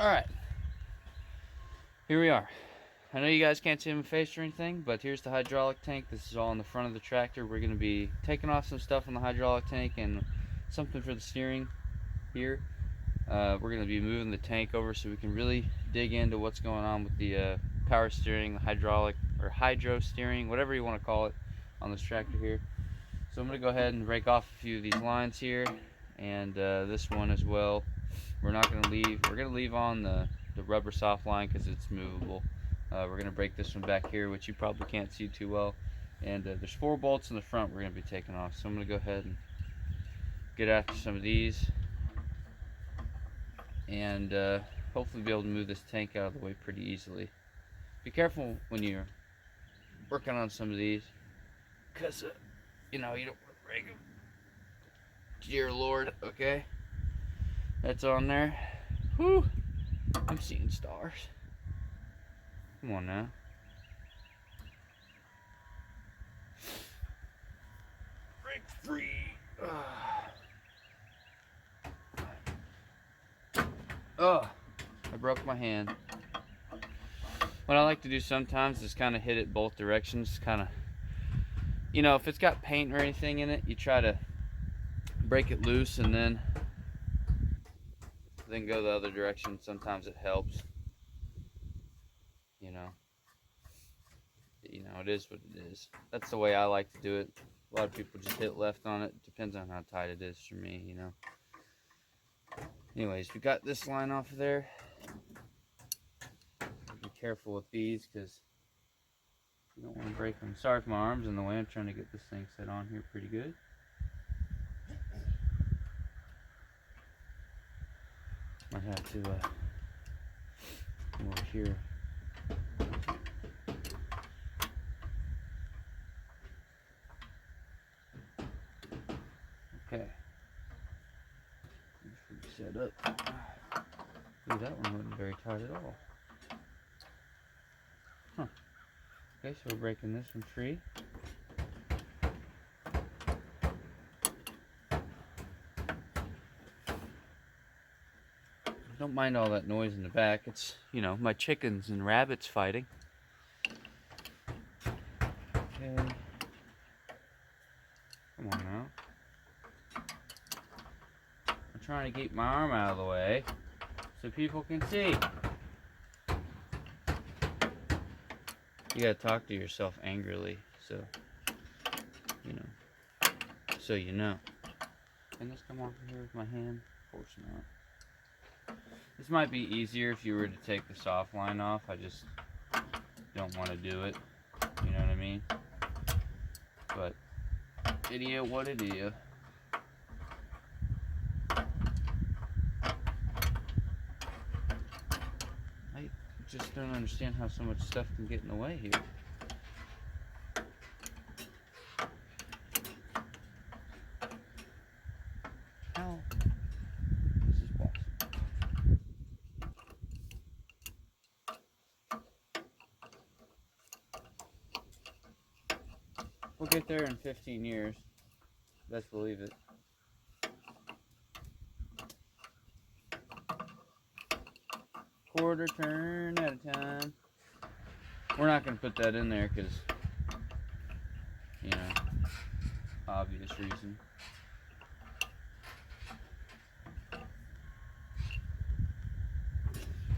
Alright, here we are. I know you guys can't see my face or anything, but here's the hydraulic tank. This is all in the front of the tractor. We're going to be taking off some stuff on the hydraulic tank and something for the steering here. We're going to be moving the tank over so we can really dig into what's going on with the power steering, the hydraulic, or hydro steering, whatever you want to call it, on this tractor here. So I'm going to go ahead and break off a few of these lines here, and this one as well. We're going to leave on the rubber soft line because it's movable. We're going to break this one back here, which you probably can't see too well. And there's 4 bolts in the front we're going to be taking off. So I'm going to go ahead and get after some of these. And hopefully be able to move this tank out of the way pretty easily. Be careful when you're working on some of these, because you know, you don't want to break them. Dear Lord, okay? That's on there. Whew! I'm seeing stars. Come on now. Break free. Oh, I broke my hand. What I like to do sometimes is kind of hit it both directions. Kind of, you know, if it's got paint or anything in it, you try to break it loose and then go the other direction. Sometimes it helps. You know, it is what it is. That's the way I like to do it. A lot of people just hit left on it. Depends on how tight it is for me, you know. Anyways, we got this line off of there. Be careful with these because you don't want to break them. Sorry for my arms in the way. I'm trying to get this thing set on here pretty good. Might have to come over here. Okay. Set up. Ooh, that one wasn't very tight at all. Huh. Okay, so we're breaking this one free. Don't mind all that noise in the back. It's, you know, my chickens and rabbits fighting. Okay. Come on now. I'm trying to keep my arm out of the way so people can see. You gotta talk to yourself angrily, so you know. So you know. Can this come off here with my hand? Of course not. This might be easier if you were to take the soft line off. I just don't want to do it. You know what I mean? But idiot, what idiot. I just don't understand how so much stuff can get in the way here. How is this possible? We'll get there in 15 years. Best believe it. Quarter turn at a time. We're not going to put that in there because, you know, obvious reason.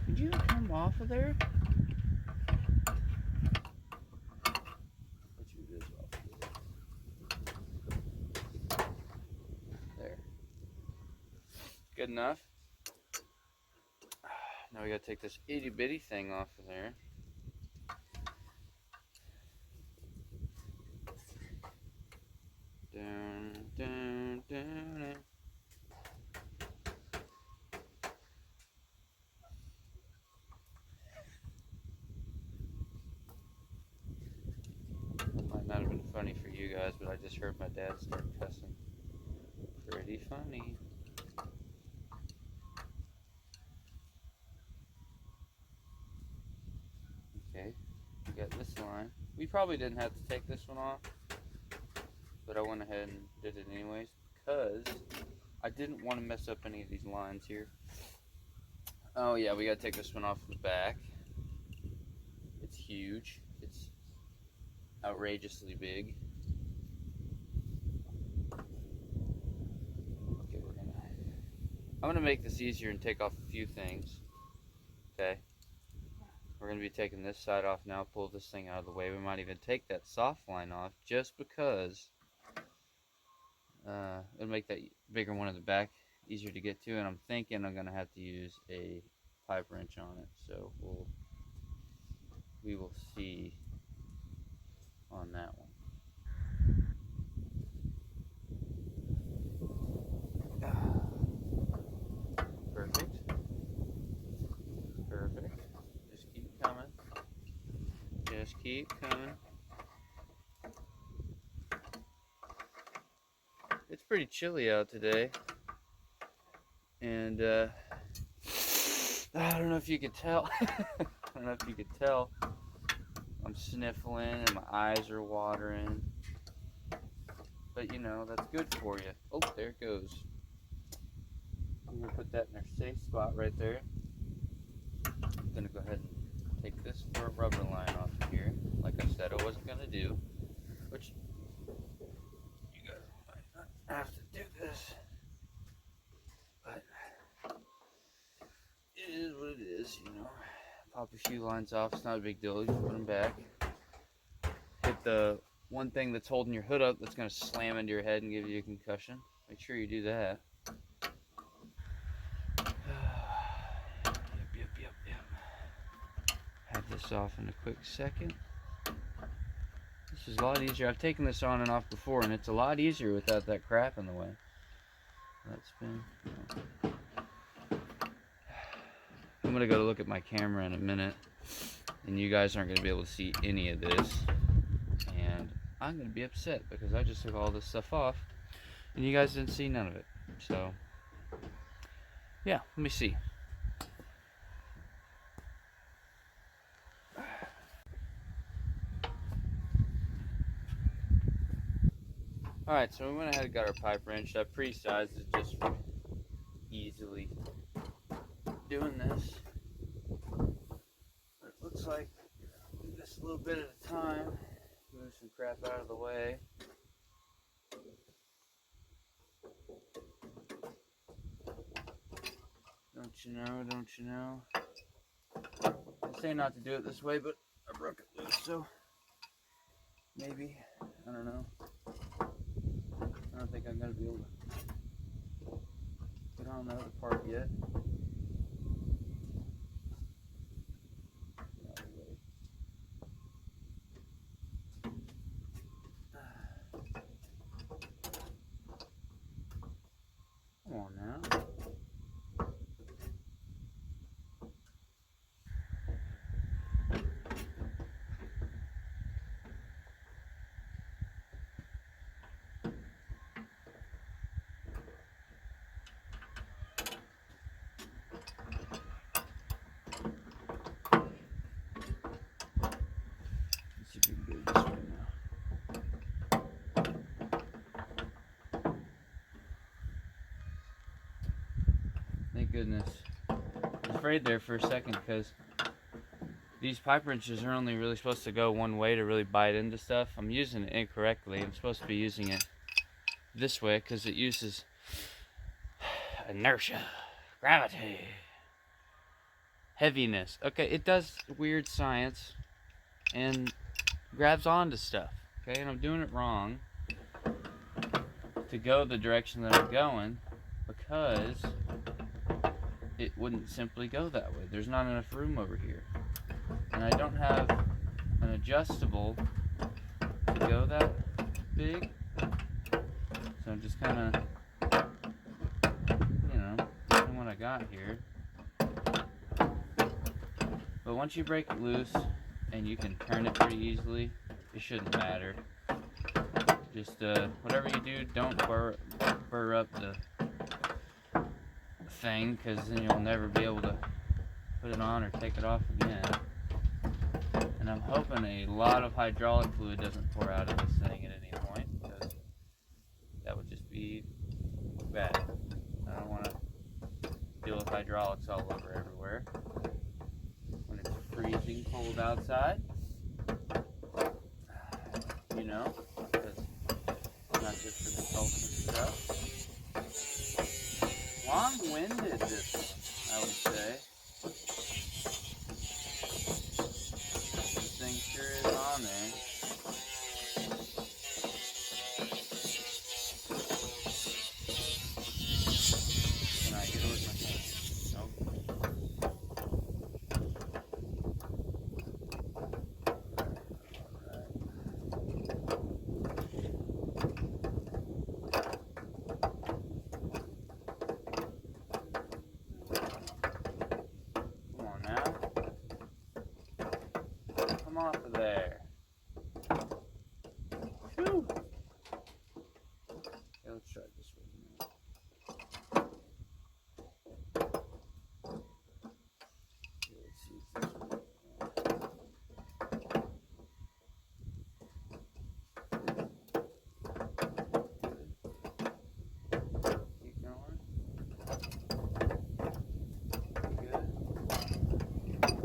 Did you come off of there? Put you this off of there. There. Good enough. Now we gotta take this itty bitty thing off of there. Down, down, down. Might not have been funny for you guys, but I just heard my dad start cussing. Pretty funny. Okay, we got this line. We probably didn't have to take this one off, but I went ahead and did it anyways because I didn't want to mess up any of these lines here. Oh yeah, we gotta take this one off the back. It's huge. It's outrageously big. Okay, I'm gonna make this easier and take off a few things. Okay. We're gonna be taking this side off now, pull this thing out of the way. We might even take that soft line off just because it'll make that bigger one in the back easier to get to, and I'm thinking I'm gonna have to use a pipe wrench on it, so we will see on that one. Perfect. Perfect. Just keep coming. Just keep coming. It's pretty chilly out today, and I don't know if you could tell. I don't know if you could tell. I'm sniffling and my eyes are watering. But you know, that's good for you. Oh, there it goes. I'm going to put that in our safe spot right there. I'm going to go ahead and take this for a rubber line off of here. Like I said, I wasn't going to do. Which, you guys might not have to do this. But, it is what it is, you know. Pop a few lines off, it's not a big deal. You put them back. Hit the one thing that's holding your hood up that's going to slam into your head and give you a concussion. Make sure you do that. Yep. Have this off in a quick second. This is a lot easier. I've taken this on and off before, and it's a lot easier without that crap in the way. That's been... I'm going to go look at my camera in a minute, and you guys aren't going to be able to see any of this. And I'm going to be upset because I just took all this stuff off, and you guys didn't see none of it. So, yeah, let me see. Alright, so we went ahead and got our pipe wrench. I pre-sized it just for easily doing this. But it looks like do this a little bit at a time. Move some crap out of the way. Don't you know, don't you know? I say not to do it this way, but I broke it loose, so maybe, I don't know. I don't think I'm going to be able to get on the other part yet. Come on now. Let's see if we can get it this way now. Thank goodness. I was afraid there for a second because these pipe wrenches are only really supposed to go one way to really bite into stuff. I'm using it incorrectly. I'm supposed to be using it this way because it uses inertia, gravity, heaviness. Okay, it does weird science and grabs onto stuff. Okay, and I'm doing it wrong to go the direction that I'm going because it wouldn't simply go that way. There's not enough room over here. And I don't have an adjustable to go that big. So I'm just kind of, you know, doing what I got here. But once you break it loose and you can turn it pretty easily, it shouldn't matter. Just whatever you do, don't burr up the thing, because then you'll never be able to put it on or take it off again. And I'm hoping a lot of hydraulic fluid doesn't pour out of this thing at any point, because that would just be bad. I don't want to deal with hydraulics all over everywhere when it's freezing cold outside. You know, because not just for the health and stuff. Long-winded, this one, I would say. This thing sure is on there. Can I get it with my hand? Nope. Come on now. Come off of there. Whew. Okay, let's try this one now. Okay, let's see if this one. Keep going. Good.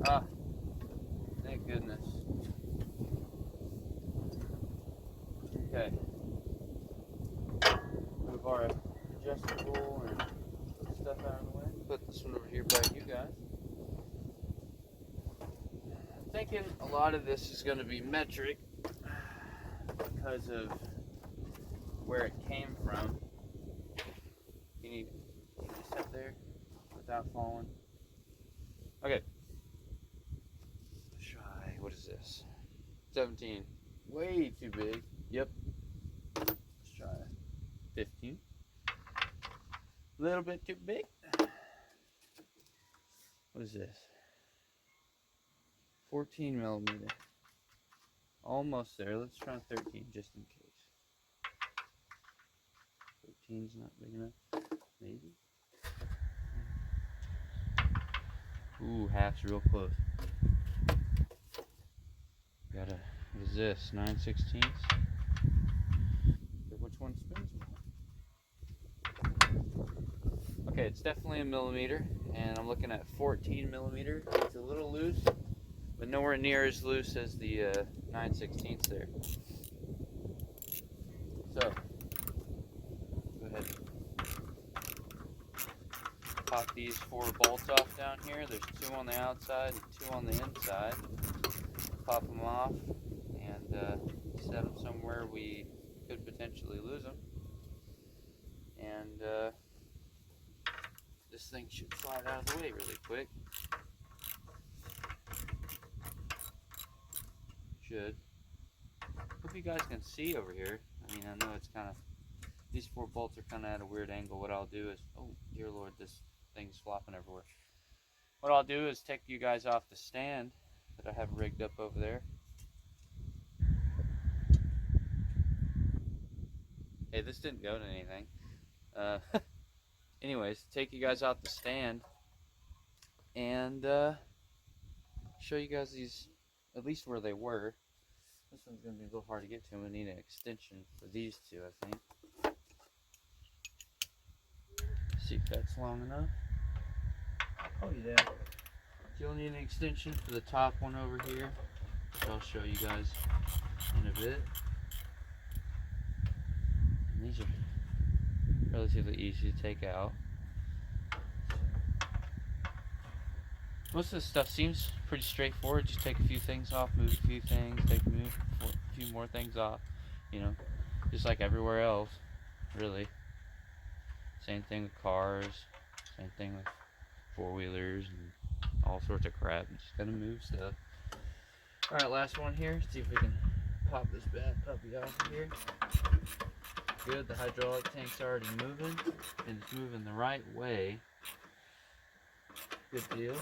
Ah, thank goodness. Okay. Move our adjustable and stuff out of the way. Put this one over here by you guys. I'm thinking a lot of this is going to be metric because of where it came from. Can you sit there without falling? Okay. Let's try, what is this? 17. Way too big. Yep. Let's try 15. A little bit too big. What is this? 14 millimeter. Almost there. Let's try 13 just in case. 13's not big enough. Maybe. Ooh, half's real close. Got a, what is this? 9/16. Which one spins more? Okay, it's definitely a millimeter, and I'm looking at 14 millimeter. It's a little loose, but nowhere near as loose as the 9/16 there. So, go ahead. Pop these 4 bolts off down here. There's 2 on the outside and 2 on the inside. Pop them off and set them somewhere we could potentially lose them. And this thing should slide out of the way really quick. Should. Hope you guys can see over here. I mean, I know it's kind of, these 4 bolts are kind of at a weird angle. What I'll do is, oh dear Lord, this thing's flopping everywhere. What I'll do is take you guys off the stand that I have rigged up over there. Hey, this didn't go to anything. Anyways, take you guys off the stand and show you guys these, at least where they were. This one's going to be a little hard to get to. I'm going to need an extension for these 2, I think. See if that's long enough. Oh yeah. You'll need an extension for the top one over here, which I'll show you guys in a bit. And these are relatively easy to take out. Most of this stuff seems pretty straightforward. Just take a few things off, move a few things, take a few more things off. You know, just like everywhere else, really. Same thing with cars, same thing with 4-wheelers and all sorts of crap. Just gotta move stuff. Alright, last one here. See if we can pop this bad puppy off of here. Good, the hydraulic tank's already moving, and it's moving the right way. Good deal.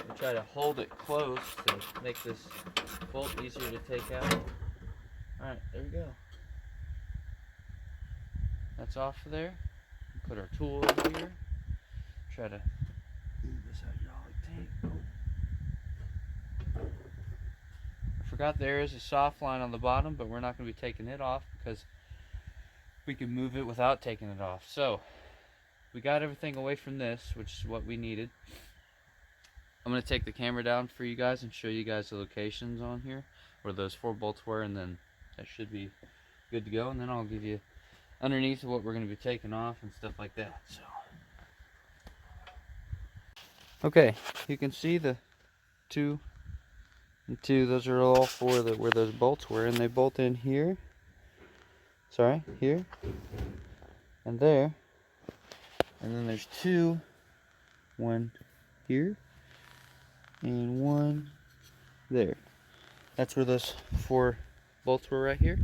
We'll try to hold it close to make this bolt easier to take out. Alright, there we go. That's off of there. Put our tool over here. Try to move this hydraulic tank. I forgot there is a soft line on the bottom, but we're not going to be taking it off because we can move it without taking it off. So, we got everything away from this, which is what we needed. I'm going to take the camera down for you guys and show you guys the locations on here where those 4 bolts were, and then that should be good to go. And then I'll give you underneath what we're going to be taking off and stuff like that. So, okay, you can see the 2 and 2. Those are all 4 that where those bolts were, and they bolt in here. Sorry, here and there. And then there's 2, 1 here and 1 there. That's where those 4 bolts were right here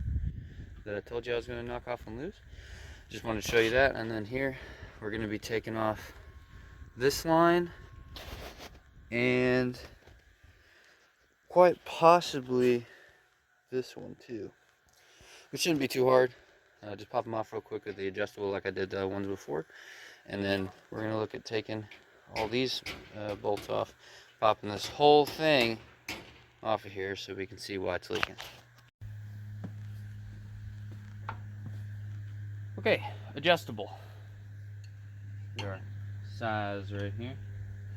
that I told you I was going to knock off and lose. Just wanted to show you that. And then here we're going to be taking off this line and quite possibly this one too. It shouldn't be too hard. Just pop them off real quick with the adjustable like I did the ones before. And then we're going to look at taking all these bolts off, popping this whole thing off of here so we can see why it's leaking. Okay, adjustable. Your size right here.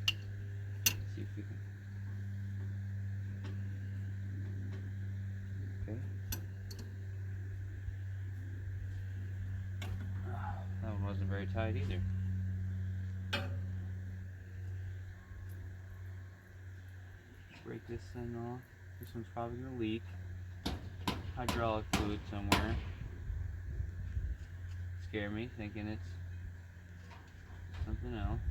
Let's see if we can. Okay. That one wasn't very tight either. Break this thing off. This one's probably gonna leak. Hydraulic fluid somewhere. Scare me thinking it's something else.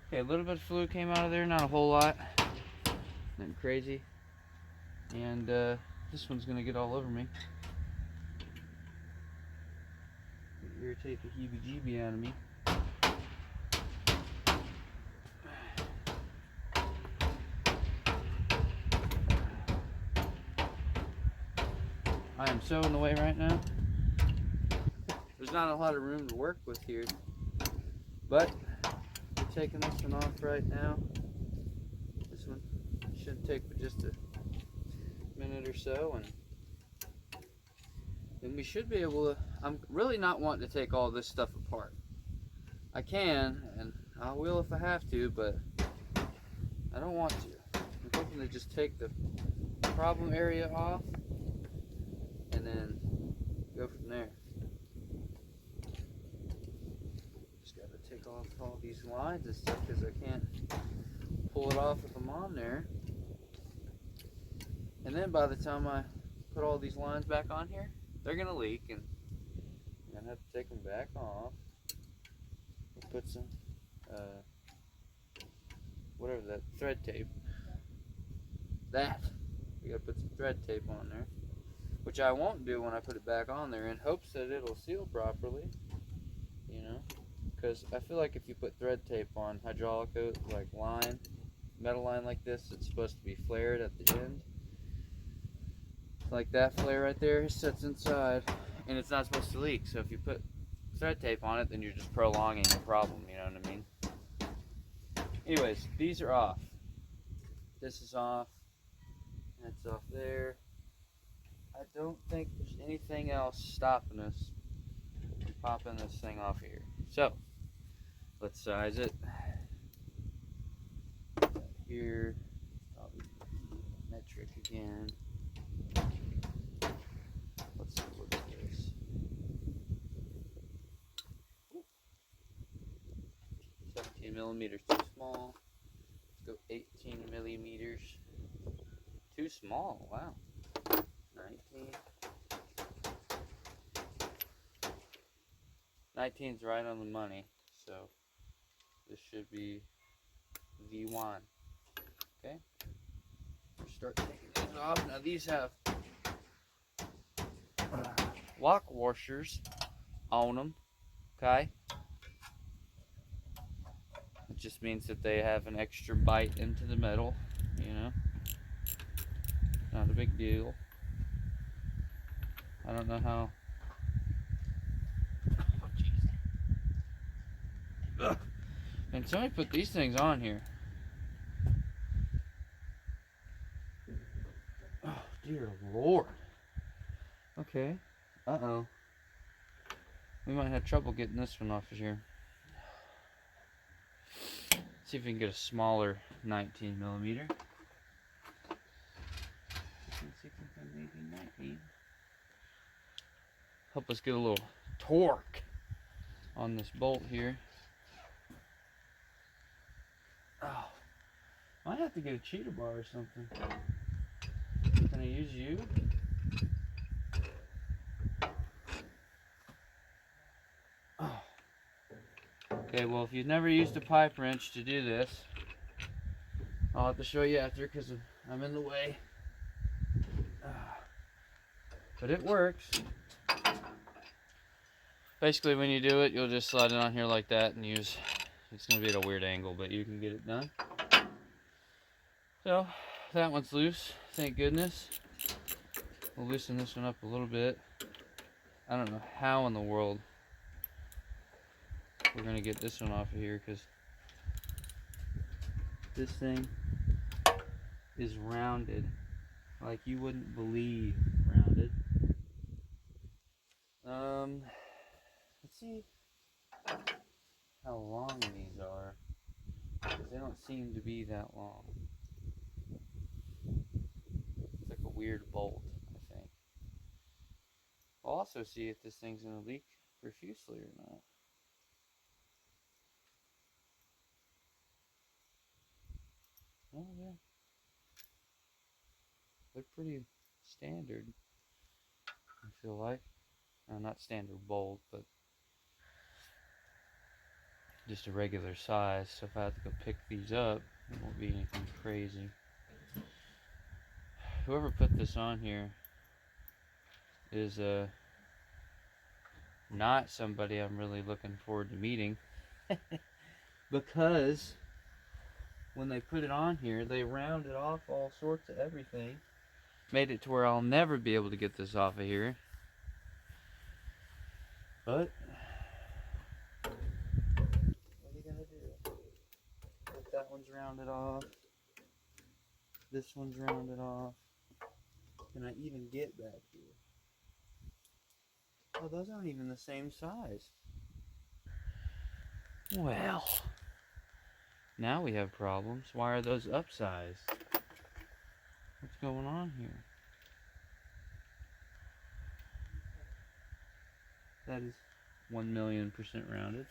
Okay, a little bit of fluid came out of there, not a whole lot. Nothing crazy. And this one's gonna get all over me. Irritate the heebie-jeebie out of me. I am so in the way right now. There's not a lot of room to work with here, but we're taking this one off right now. This one should take just a minute or so, and then we should be able to. I'm really not wanting to take all this stuff apart. I can, and I will if I have to, but I don't want to. I'm hoping to just take the problem area off and then go from there. Just gotta take off all these lines and stuff because I can't pull it off if I'm on there. And then by the time I put all these lines back on here, they're gonna leak, and I'm gonna have to take them back off. Put some, whatever that thread tape. We gotta put some thread tape on there, which I won't do when I put it back on there, in hopes that it'll seal properly. You know, because I feel like if you put thread tape on hydraulic like line, metal line like this, it's supposed to be flared at the end. Like that flare right there, it sits inside, and it's not supposed to leak. So if you put thread tape on it, then you're just prolonging the problem, you know what I mean? Anyways, these are off. This is off. That's off there. I don't think there's anything else stopping us from popping this thing off here. So, let's size it. Here, probably metric again. Let's look at this. 17 millimeters too small. Let's go 18 millimeters. Too small, wow. 19. 19's right on the money, so this should be the one. Okay? Start taking these off. Now these have lock washers on them, okay? It just means that they have an extra bite into the metal, you know? Not a big deal. I don't know how. And somebody put these things on here. Oh, dear Lord. Okay. Uh-oh. We might have trouble getting this one off of here. See if we can get a smaller 19 millimeter. 16, 17, 18, 19. Help us get a little torque on this bolt here. Oh, might have to get a cheetah bar or something. Can I use you? Oh. Okay, well, if you've never used a pipe wrench to do this, I'll have to show you after because I'm in the way. But it works. Basically, when you do it, you'll just slide it on here like that and use, it's going to be at a weird angle, but you can get it done. So, that one's loose, thank goodness. We'll loosen this one up a little bit. I don't know how in the world we're going to get this one off of here because this thing is rounded like you wouldn't believe rounded. Let's see how long these are, because they don't seem to be that long. It's like a weird bolt, I think. I'll also see if this thing's going to leak profusely or not. Oh yeah, they're pretty standard, I feel like. Not standard bolt, but just a regular size. So if I have to go pick these up, it won't be anything crazy. Whoever put this on here is not somebody I'm really looking forward to meeting. Because when they put it on here, they rounded off all sorts of everything. Made it to where I'll never be able to get this off of here. But what are you gonna do? If that one's rounded off, this one's rounded off. Can I even get back here? Oh, those aren't even the same size. Well, now we have problems. Why are those upsized? What's going on here? That is 1,000,000% rounded.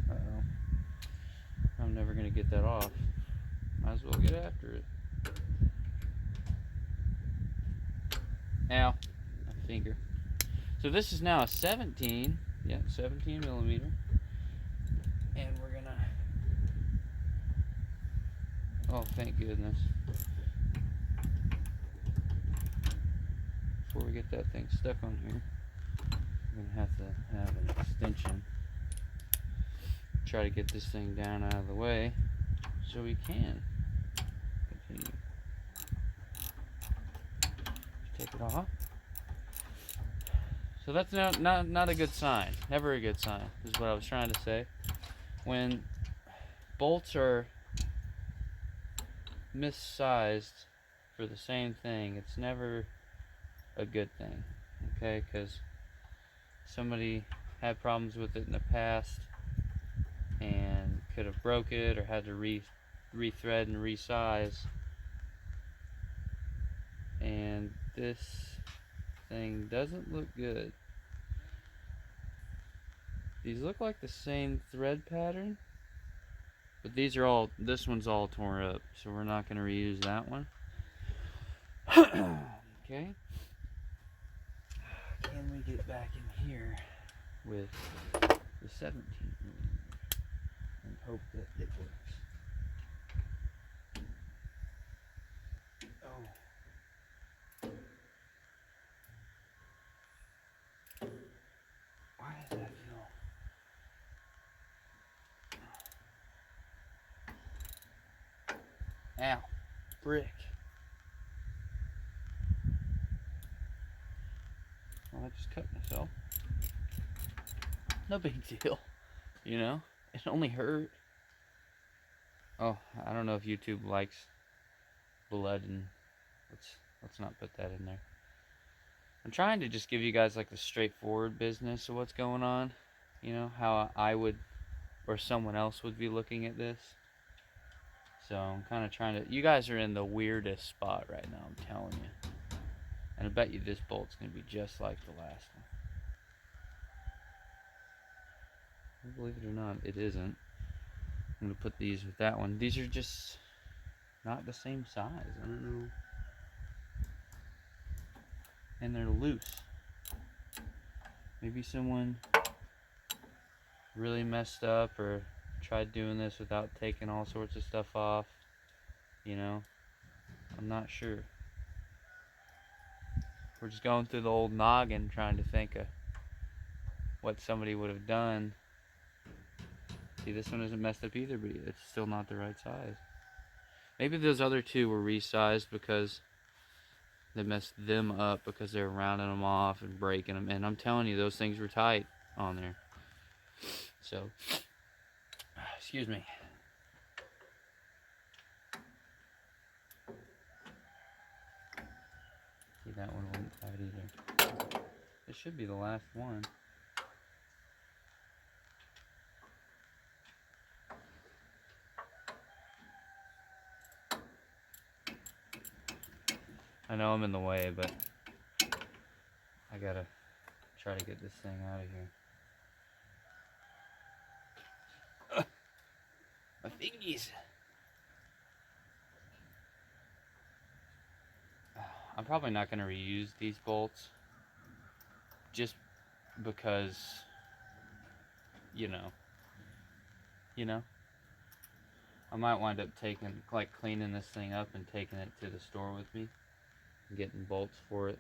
Uh-oh. I'm never going to get that off. Might as well get after it. Ow. My finger. So this is now a 17. Yeah, 17 millimeter. And we're going to... Oh, thank goodness. Before we get that thing stuck on here, we're going to have an extension. Try to get this thing down out of the way so we can continue. Take it off. So that's not a good sign. Never a good sign, is what I was trying to say. When bolts are missized for the same thing, it's never a good thing. Okay, because somebody had problems with it in the past and could have broke it or had to rethread and resize. And this thing doesn't look good. These look like the same thread pattern, but this one's all torn up, so we're not going to reuse that one. Okay. Can we get back in here with the 17 millimeter and hope that it works? Oh. Why does that feel... Ow. Brick. I just cut myself. No big deal, you know? It only hurt. Oh, I don't know if YouTube likes blood, and let's not put that in there. I'm trying to just give you guys like the straightforward business of what's going on. You know, how I would or someone else would be looking at this. So I'm kind of trying to... You guys are in the weirdest spot right now, I'm telling you. And I bet you this bolt's going to be just like the last one. Believe it or not, it isn't. I'm going to put these with that one. These are just not the same size. I don't know. And they're loose. Maybe someone really messed up or tried doing this without taking all sorts of stuff off. You know, I'm not sure. We're just going through the old noggin trying to think of what somebody would have done. See, this one isn't messed up either, but it's still not the right size. Maybe those other two were resized because they messed them up because they were rounding them off and breaking them. And I'm telling you, those things were tight on there. So, excuse me. See, that one wouldn't have it either. This should be the last one. I know I'm in the way, but I gotta try to get this thing out of here. My fingies! I'm probably not gonna reuse these bolts. Just because, you know, I might wind up cleaning this thing up and taking it to the store with me and getting bolts for it.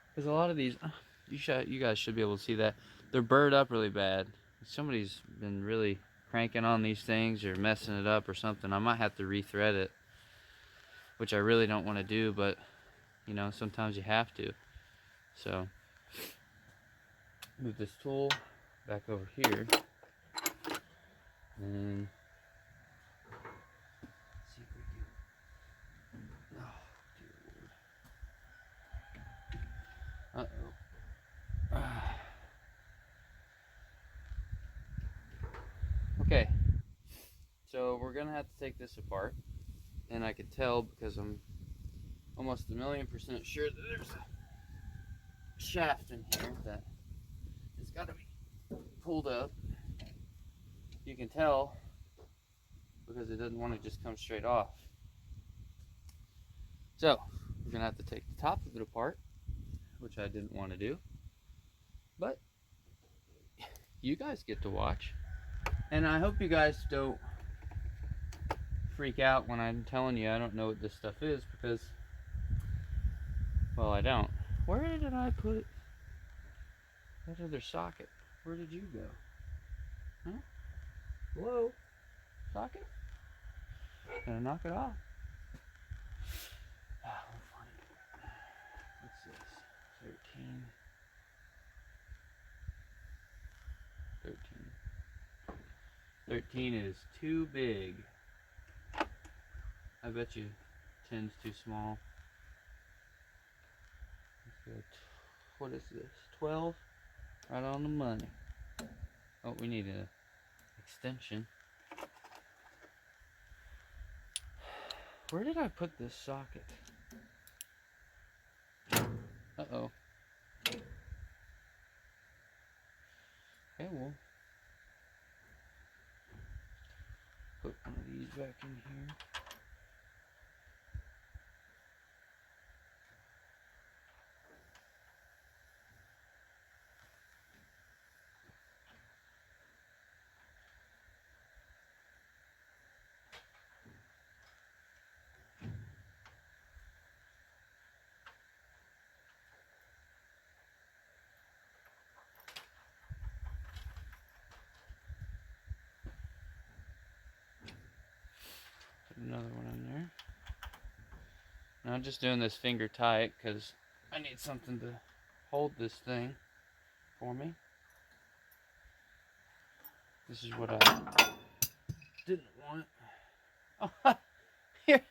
Because a lot of these, you guys should be able to see that they're burred up really bad. Somebody's been really cranking on these things or messing it up or something. I might have to rethread it, which I really don't want to do, but you know, sometimes you have to. So move this tool back over here, and see if we can. Oh, dear Lord. Okay, so we're gonna have to take this apart, and I could tell because I'm almost 1,000,000% sure that there's a shaft in here that has got to be pulled up. You can tell because it doesn't want to just come straight off. So we're gonna have to take the top of it apart, which I didn't want to do, but you guys get to watch, and I hope you guys don't freak out when I'm telling you I don't know what this stuff is, because, well, I don't. Where did I put that other socket? Where did you go? Huh? Hello? Socket? Gonna knock it off. We'll find it. What's this? 13 is too big. I bet you 10's too small. Let's go. What is this? 12? Right on the money. Oh, we need an extension. Where did I put this socket? Uh-oh. Okay, well, put one of these back in here. Put another one in there. Now I'm just doing this finger tight because I need something to hold this thing for me. This is what I didn't want. Oh, here,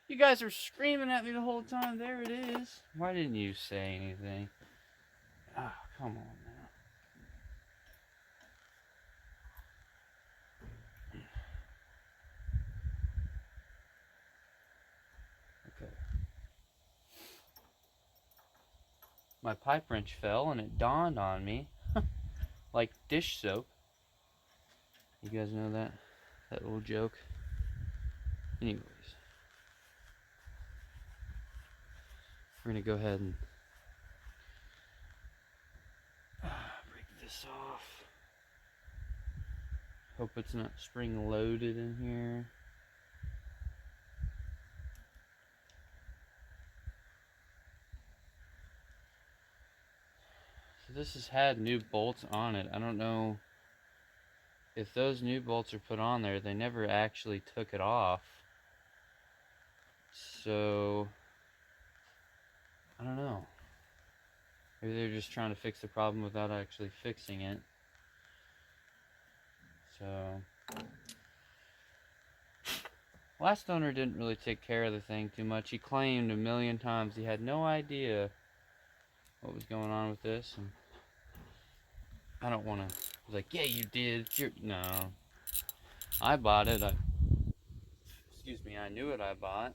you guys are screaming at me the whole time. There it is. Why didn't you say anything? Ah, come on now. Okay. My pipe wrench fell and it dawned on me, like dish soap. You guys know that? That little joke? Anyways. We're going to go ahead and break this off. Hope it's not spring loaded in here. So this has had new bolts on it. I don't know if those new bolts are put on there. They never actually took it off. So I don't know. Maybe they're just trying to fix the problem without actually fixing it. So last owner didn't really take care of the thing too much. He claimed a million times he had no idea what was going on with this, and I don't want to. Like, yeah, you did. No, I bought it. Excuse me. I knew what I bought.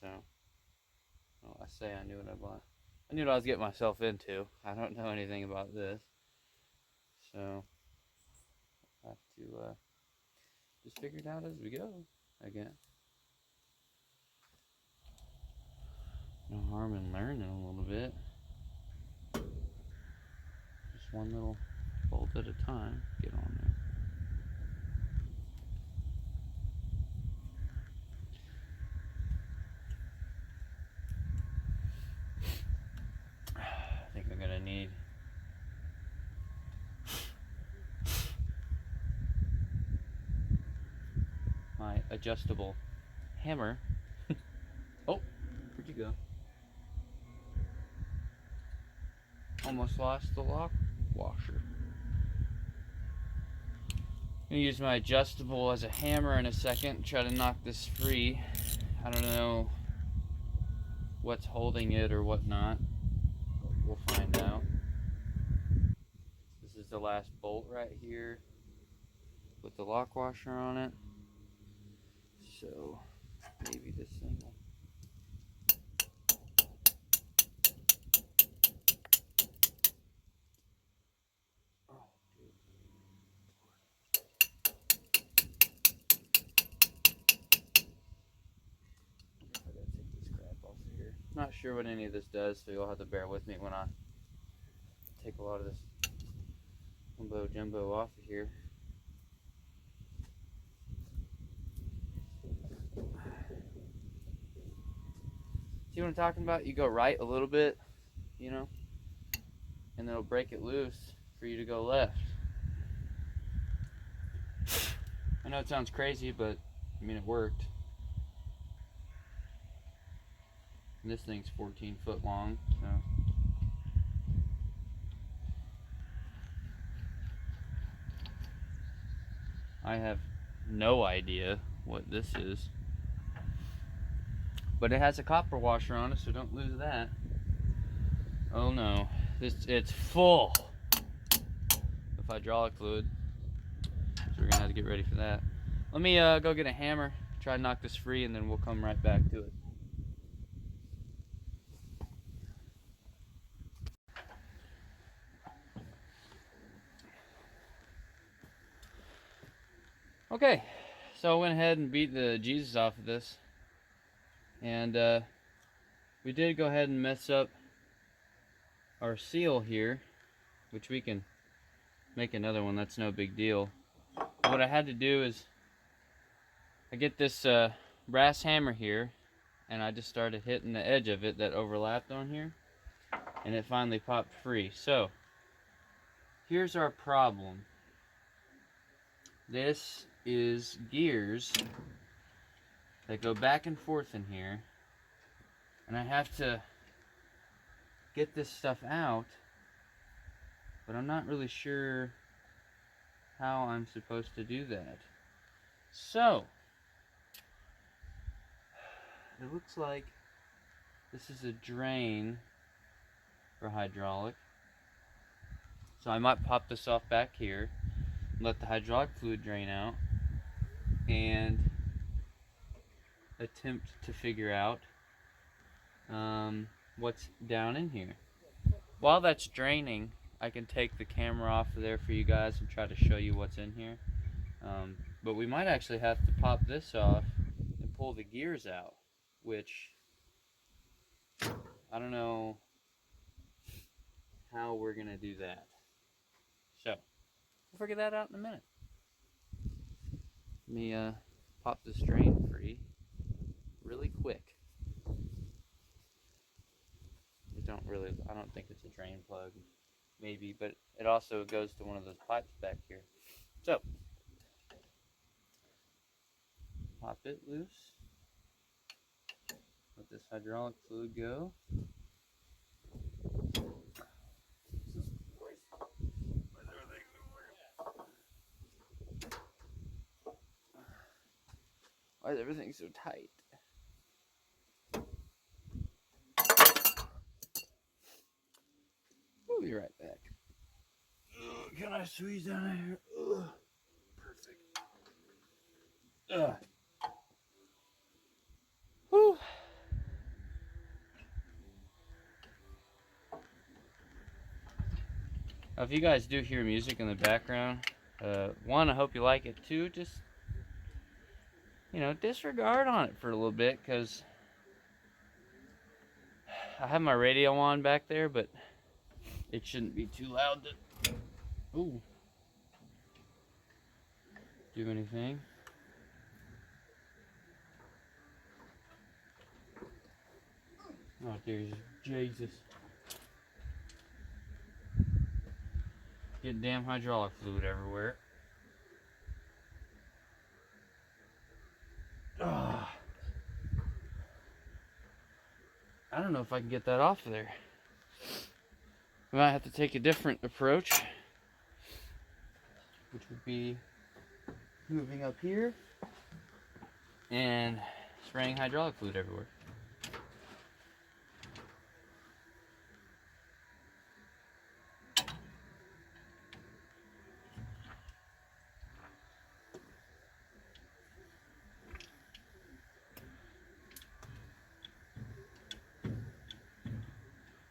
So, well, I say I knew what I bought. I knew what I was getting myself into. I don't know anything about this, so I have to just figure it out as we go. Again, no harm in learning a little bit. Just one little bolt at a time. Get on there. I think I'm gonna need my adjustable hammer. Oh, where'd you go? Almost lost the lock washer. I'm gonna use my adjustable as a hammer in a second, try to knock this free. I don't know what's holding it or whatnot, but we'll find out. This is the last bolt right here with the lock washer on it. So maybe this thing will. Oh, dude. I gotta take this crap off of here. Not sure what any of this does, so you'll have to bear with me when I take a lot of this jumbo jumbo off of here. See what I'm talking about? You go right a little bit, you know, and then it'll break it loose for you to go left. I know it sounds crazy, but I mean, it worked. And this thing's 14 foot long, so. I have no idea what this is. But it has a copper washer on it, so don't lose that. Oh no, it's full of hydraulic fluid. So we're gonna have to get ready for that. Let me go get a hammer, try to knock this free, and then we'll come right back to it. Okay, so I went ahead and beat the Jesus off of this. And we did go ahead and mess up our seal here, which we can make another one, that's no big deal. What I had to do is I get this brass hammer here, and I just started hitting the edge of it that overlapped on here, and it finally popped free. So here's our problem. This is gears that go back and forth in here, and I have to get this stuff out, but I'm not really sure how I'm supposed to do that. So, it looks like this is a drain for hydraulic. So I might pop this off back here, let the hydraulic fluid drain out, and attempt to figure out what's down in here. While that's draining, I can take the camera off of there for you guys and try to show you what's in here. But we might actually have to pop this off and pull the gears out, which I don't know how we're gonna do that. So we'll figure that out in a minute. Let me pop this drain free really quick. I don't think it's a drain plug, maybe, but it also goes to one of those pipes back here. So pop it loose. Let this hydraulic fluid go. Why is everything so tight? We'll be right back. Can I squeeze down in here? Perfect. Whew. If you guys do hear music in the background, one, I hope you like it. Two, just, disregard on it for a little bit, because I have my radio on back there, but it shouldn't be too loud to do anything. Oh, dear Jesus. Getting damn hydraulic fluid everywhere. I don't know if I can get that off of there. We might have to take a different approach, which would be moving up here and spraying hydraulic fluid everywhere.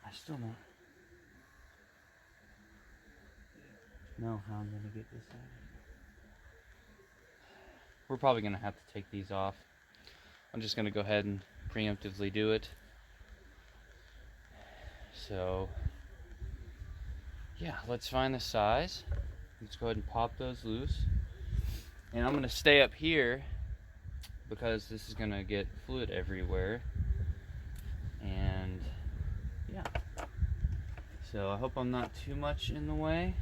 I still don't know how I'm going to get this out. We're probably going to have to take these off. I'm just going to go ahead and preemptively do it. So, yeah, let's find the size. Let's go ahead and pop those loose. And I'm going to stay up here because this is going to get fluid everywhere. And, yeah. So I hope I'm not too much in the way.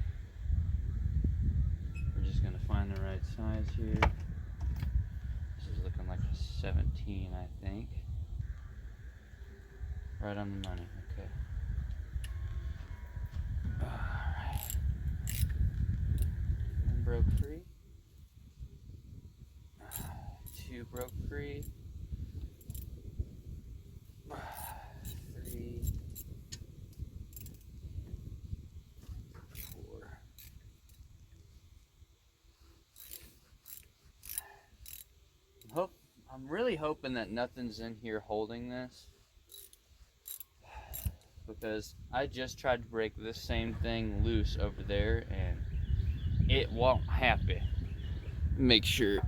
We're just going to find the right size here. This is looking like a 17, I think. Right on the money, okay. Alright. One broke free. Two broke free. 3, 4. I'm really hoping that nothing's in here holding this, because I just tried to break this same thing loose over there and it won't happen. Make sure,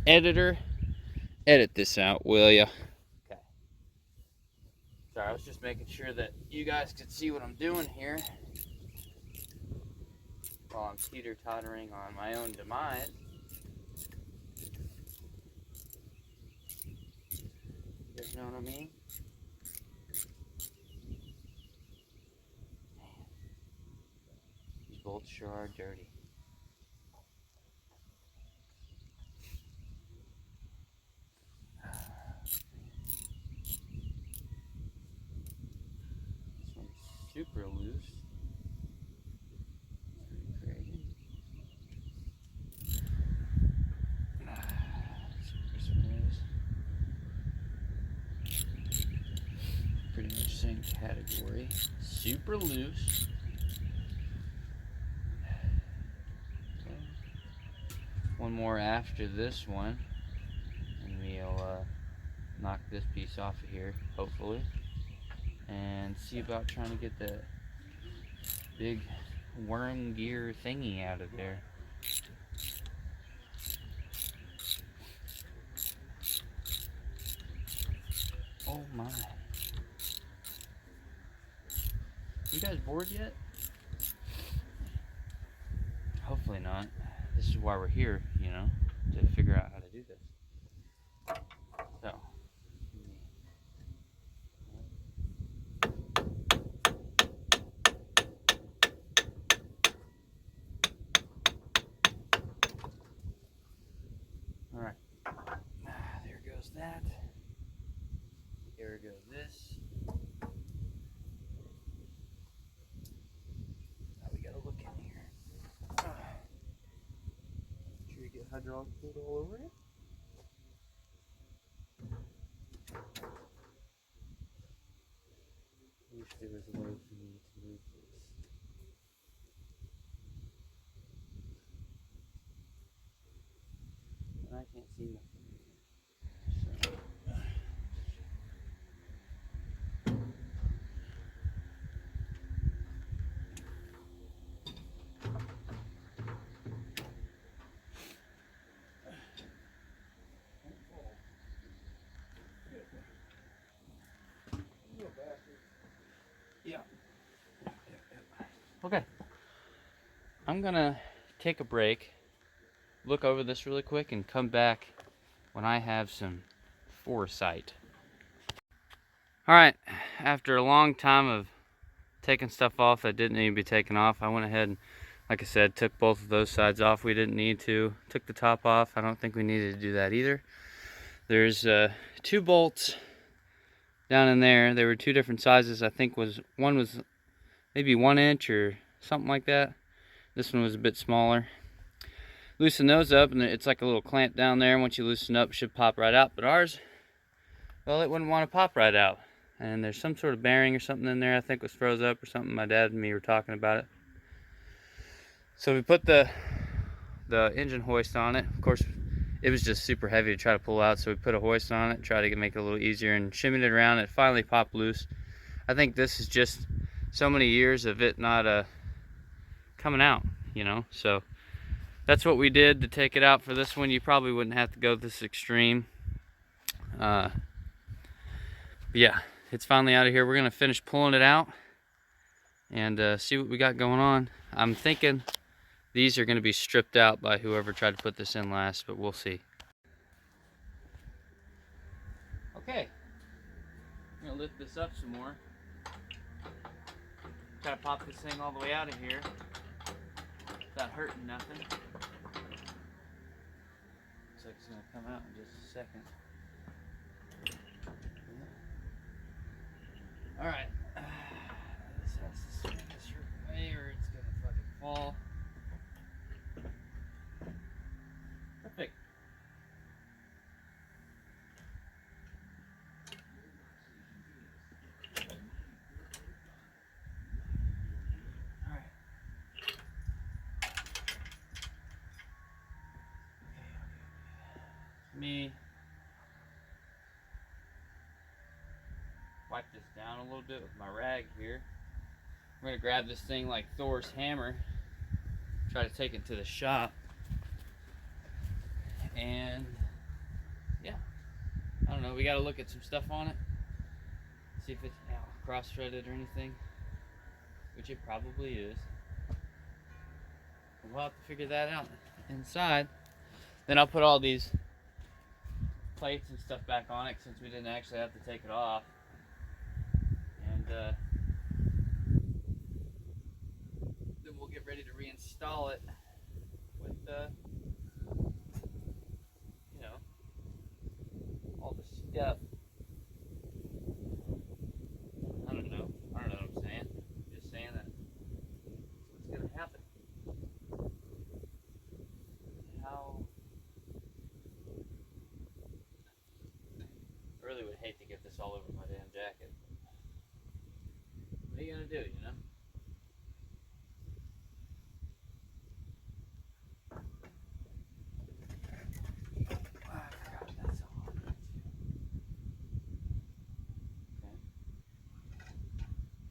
editor, edit this out, will ya? Okay. Sorry, I was just making sure that you guys could see what I'm doing here while I'm teeter-tottering on my own demise. You guys know what I mean? These bolts sure are dirty. This one super loose. This one is pretty much same category. Super loose. Okay. One more after this one, and we'll knock this piece off of here, hopefully, and see about trying to get the big worm gear thingy out of there. Oh my. You guys bored yet? Hopefully not. This is why we're here, you know, to figure out how to do this. So, alright. There goes that. Here goes this. Now we gotta look in here. Make sure you get hydraulic fluid all over it. I wish there was a way for me to move this. And I can't see nothing. So. Yeah. Okay. I'm gonna take a break, look over this really quick, and come back when I have some foresight. Alright, after a long time of taking stuff off that didn't need to be taken off, I went ahead and, like I said, took both of those sides off. We didn't need to. Took the top off. I don't think we needed to do that either. There's 2 bolts down in there. They were 2 different sizes. I think one was maybe 1 inch or something like that. This one was a bit smaller. Loosen those up, and it's like a little clamp down there. Once you loosen up, it should pop right out. But ours, well, it wouldn't want to pop right out. And there's some sort of bearing or something in there. I think it was froze up or something. My dad and me were talking about it. So we put the engine hoist on it. Of course, it was just super heavy to try to pull out, so we put a hoist on it, try to make it a little easier, and shimmied it around. It finally popped loose. I think this is just so many years of it not coming out, you know. So that's what we did to take it out for this one. You probably wouldn't have to go this extreme. Yeah, it's finally out of here. We're gonna finish pulling it out and see what we got going on. I'm thinking these are gonna be stripped out by whoever tried to put this in last, but we'll see. Okay, I'm gonna lift this up some more. Try to pop this thing all the way out of here without hurting nothing. Looks like it's gonna come out in just a second. Alright. This has to swing a certain way or it's gonna fucking fall. Perfect. Alright. Let me wipe this down a little bit with my rag here. We're gonna grab this thing like Thor's hammer, try to take it to the shop, and yeah, I don't know, we gotta look at some stuff on it, see if it's cross-threaded or anything, which it probably is. We'll have to figure that out inside. Then I'll put all these plates and stuff back on it since we didn't actually have to take it off. And then we'll get ready to reinstall it with you know, all the stuff. I don't know what I'm saying. do, you know? I forgot that's all on there too. Okay.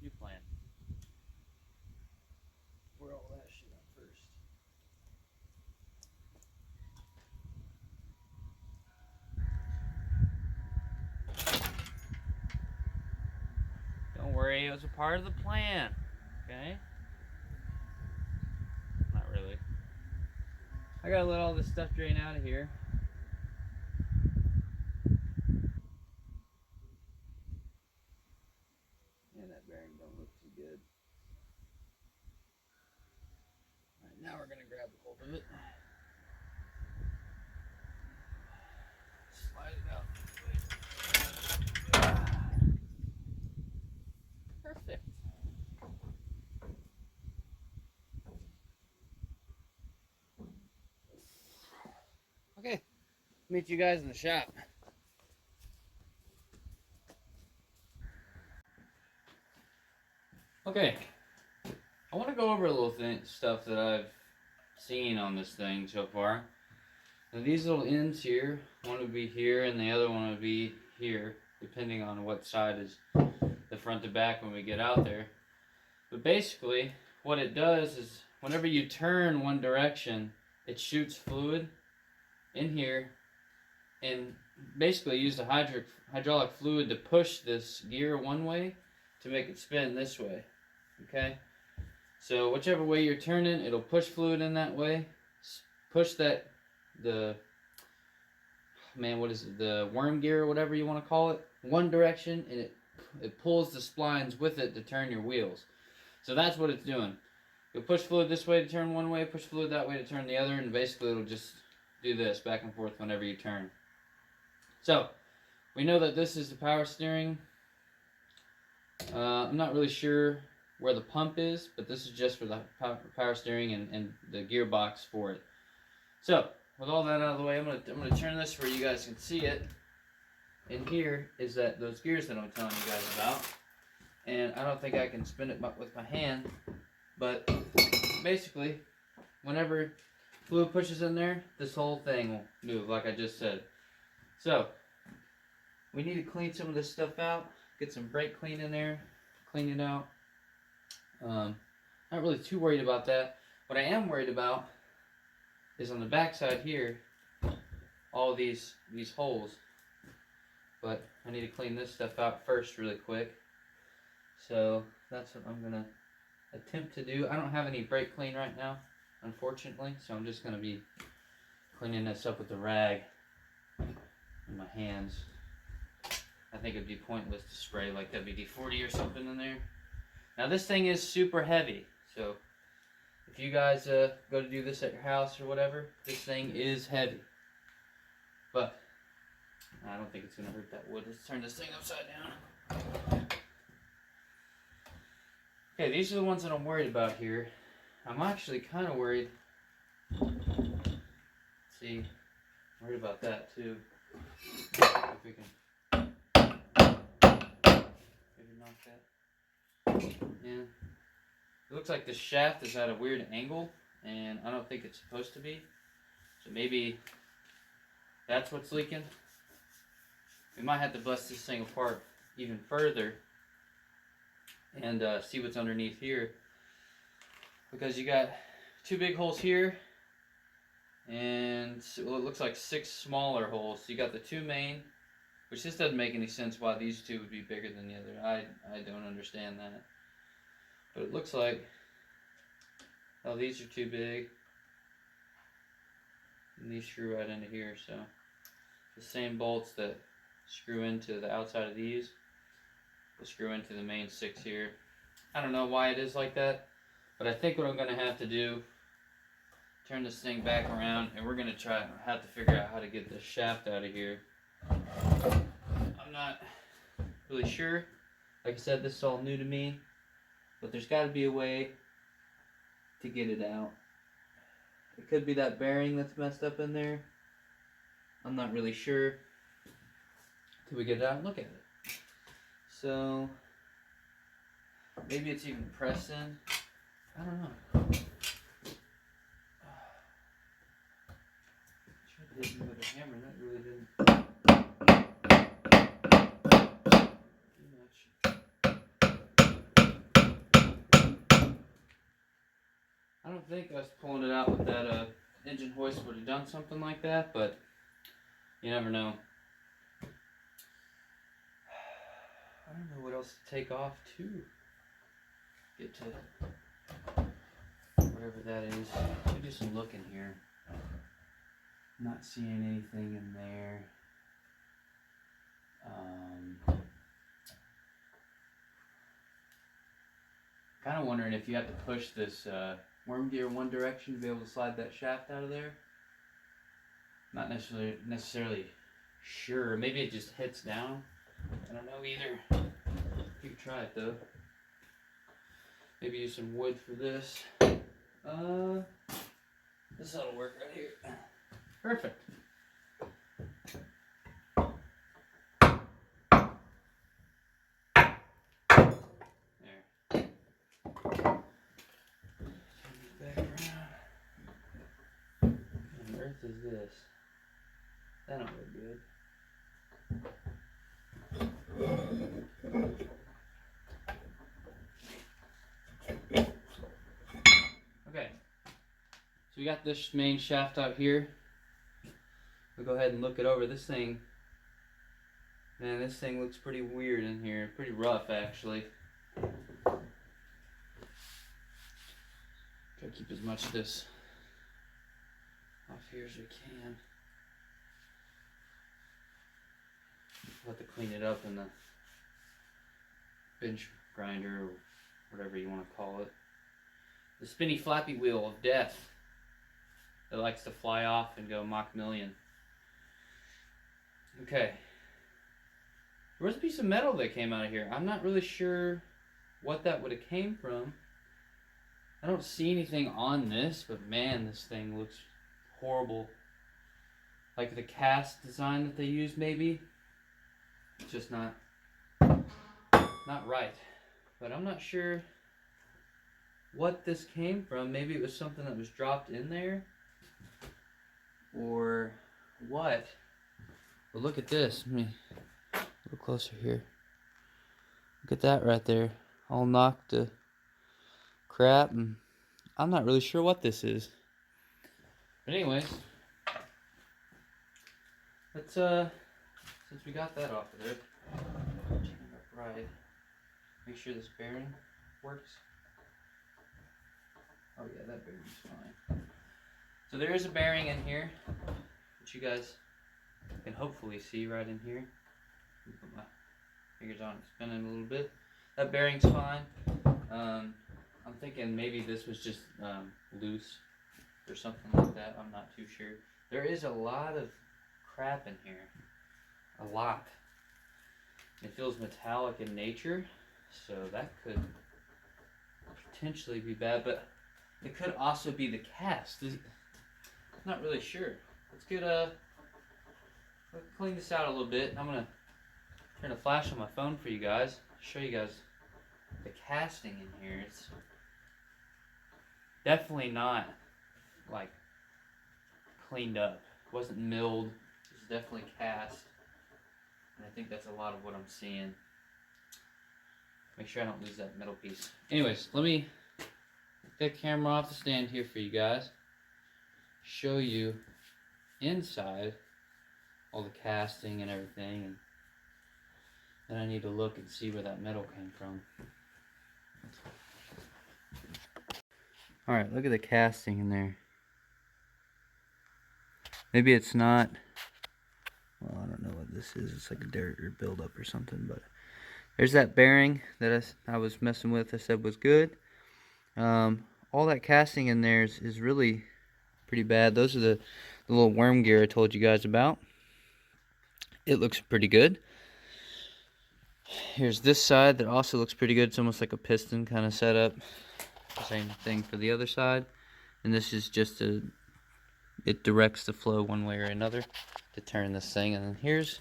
You plan. We're all that shit up first. Don't worry, it was a part of the plan. Okay? Not really. I gotta let all this stuff drain out of here. Yeah, that bearing don't look too good. Alright, now we're gonna grab a hold of it. Slide it out. Perfect. Okay, meet you guys in the shop. Okay, I want to go over a little stuff that I've seen on this thing so far. Now these little ends here, one would be here and the other one would be here, depending on what side is the front to back when we get out there. But basically, what it does is whenever you turn one direction, it shoots fluid in here and basically use the hydraulic fluid to push this gear one way to make it spin this way. Okay? So whichever way you're turning, it'll push fluid in that way. Push that, the worm gear or whatever you want to call it, one direction, and it pulls the splines with it to turn your wheels. So that's what it's doing. You'll push fluid this way to turn one way, push fluid that way to turn the other, and basically it'll just do this back and forth whenever you turn. So we know that this is the power steering. I'm not really sure where the pump is, but this is just for the power steering and the gearbox for it. So with all that out of the way, I'm gonna turn this where you guys can see it. And here is those gears that I'm telling you guys about. And I don't think I can spin it with my hand, but basically, whenever fluid pushes in there, this whole thing will move, like I just said. So we need to clean some of this stuff out. Get some brake clean in there, clean it out. Not really too worried about that. What I am worried about is on the back side here, all these holes. But I need to clean this stuff out first really quick. So that's what I'm gonna attempt to do. I don't have any brake clean right now, unfortunately, so I'm just gonna be cleaning this up with a rag in my hands. I think it'd be pointless to spray like WD-40 or something in there. Now this thing is super heavy, so if you guys go to do this at your house or whatever, this thing is heavy. But I don't think it's gonna hurt that wood. Let's turn this thing upside down. Okay, these are the ones that I'm worried about here. I'm actually kind of worried. Let's see, I'm worried about that too. If we can maybe knock that. Yeah. It looks like the shaft is at a weird angle, and I don't think it's supposed to be. So maybe that's what's leaking. We might have to bust this thing apart even further and see what's underneath here, because you got two big holes here and well, it looks like 6 smaller holes. So you got the 2 main, which just doesn't make any sense why these 2 would be bigger than the other. I don't understand that, but it looks like, oh, these are too big and these screw right into here. So the same bolts that screw into the outside of these will screw into the main 6 here. I don't know why it is like that, but I think what I'm going to have to do, turn this thing back around, and we're going to have to figure out how to get this shaft out of here. I'm not really sure. Like I said, this is all new to me, but there's got to be a way to get it out. It could be that bearing that's messed up in there. I'm not really sure till we get it out and look at it. So Maybe it's even pressed in. I don't know. Tried hitting with a hammer, that really didn't do much. I don't think us pulling it out with that engine hoist would have done something like that, but you never know. I don't know what else to take off to get to whatever that is. Let me do some looking here. I'm not seeing anything in there. Kind of wondering if you have to push this worm gear one direction to be able to slide that shaft out of there. Not necessarily sure. Maybe it just hits down. I don't know either. You can try it though. Maybe use some wood for this. This ought to work right here. Perfect. There. Back around. What on earth is this? That don't look good. Okay. So we got this main shaft out here. We'll go ahead and look it over. This thing, man, this thing looks pretty weird in here. Pretty rough, actually. Try to keep as much of this off here as we can. We'll have to clean it up in the bench grinder or whatever you want to call it. The spinny flappy wheel of death that likes to fly off and go Mach million. Okay. There was a piece of metal that came out of here. I'm not really sure what that would have came from. I don't see anything on this, but man, this thing looks horrible. Like the cast design that they used, maybe. It's just not right. But I'm not sure what this came from. Maybe it was something that was dropped in there, or what. But look at this. Let me a little closer here. Look at that right there. All knocked to crap, and I'm not really sure what this is. But anyways, let's since we got that off of there, turn it up right. Make sure this bearing works. Oh yeah, that bearing's fine. So there is a bearing in here, which you guys can hopefully see right in here. Put my fingers on it, spinning a little bit. That bearing's fine. I'm thinking maybe this was just loose or something like that. I'm not too sure. There is a lot of crap in here. A lot. It feels metallic in nature, so that could potentially be bad, but it could also be the cast. Not really sure. Let's clean this out a little bit. I'm gonna turn a flash on my phone for you guys. Show you guys the casting in here. It's definitely not like cleaned up. It wasn't milled. It's definitely cast. And I think that's a lot of what I'm seeing. Make sure I don't lose that metal piece. Anyways, let me get the camera off the stand here for you guys. Show you inside all the casting and everything, and then I need to look and see where that metal came from. Alright, look at the casting in there. Maybe it's not, well, I don't know what this is. It's like a dirt or buildup or something, but there's that bearing that I was messing with. I said was good. All that casting in there is really pretty bad. Those are the little worm gear I told you guys about. It looks pretty good. Here's this side that also looks pretty good. It's almost like a piston kind of setup. Same thing for the other side. And this is just it directs the flow one way or another to turn this thing. And then here's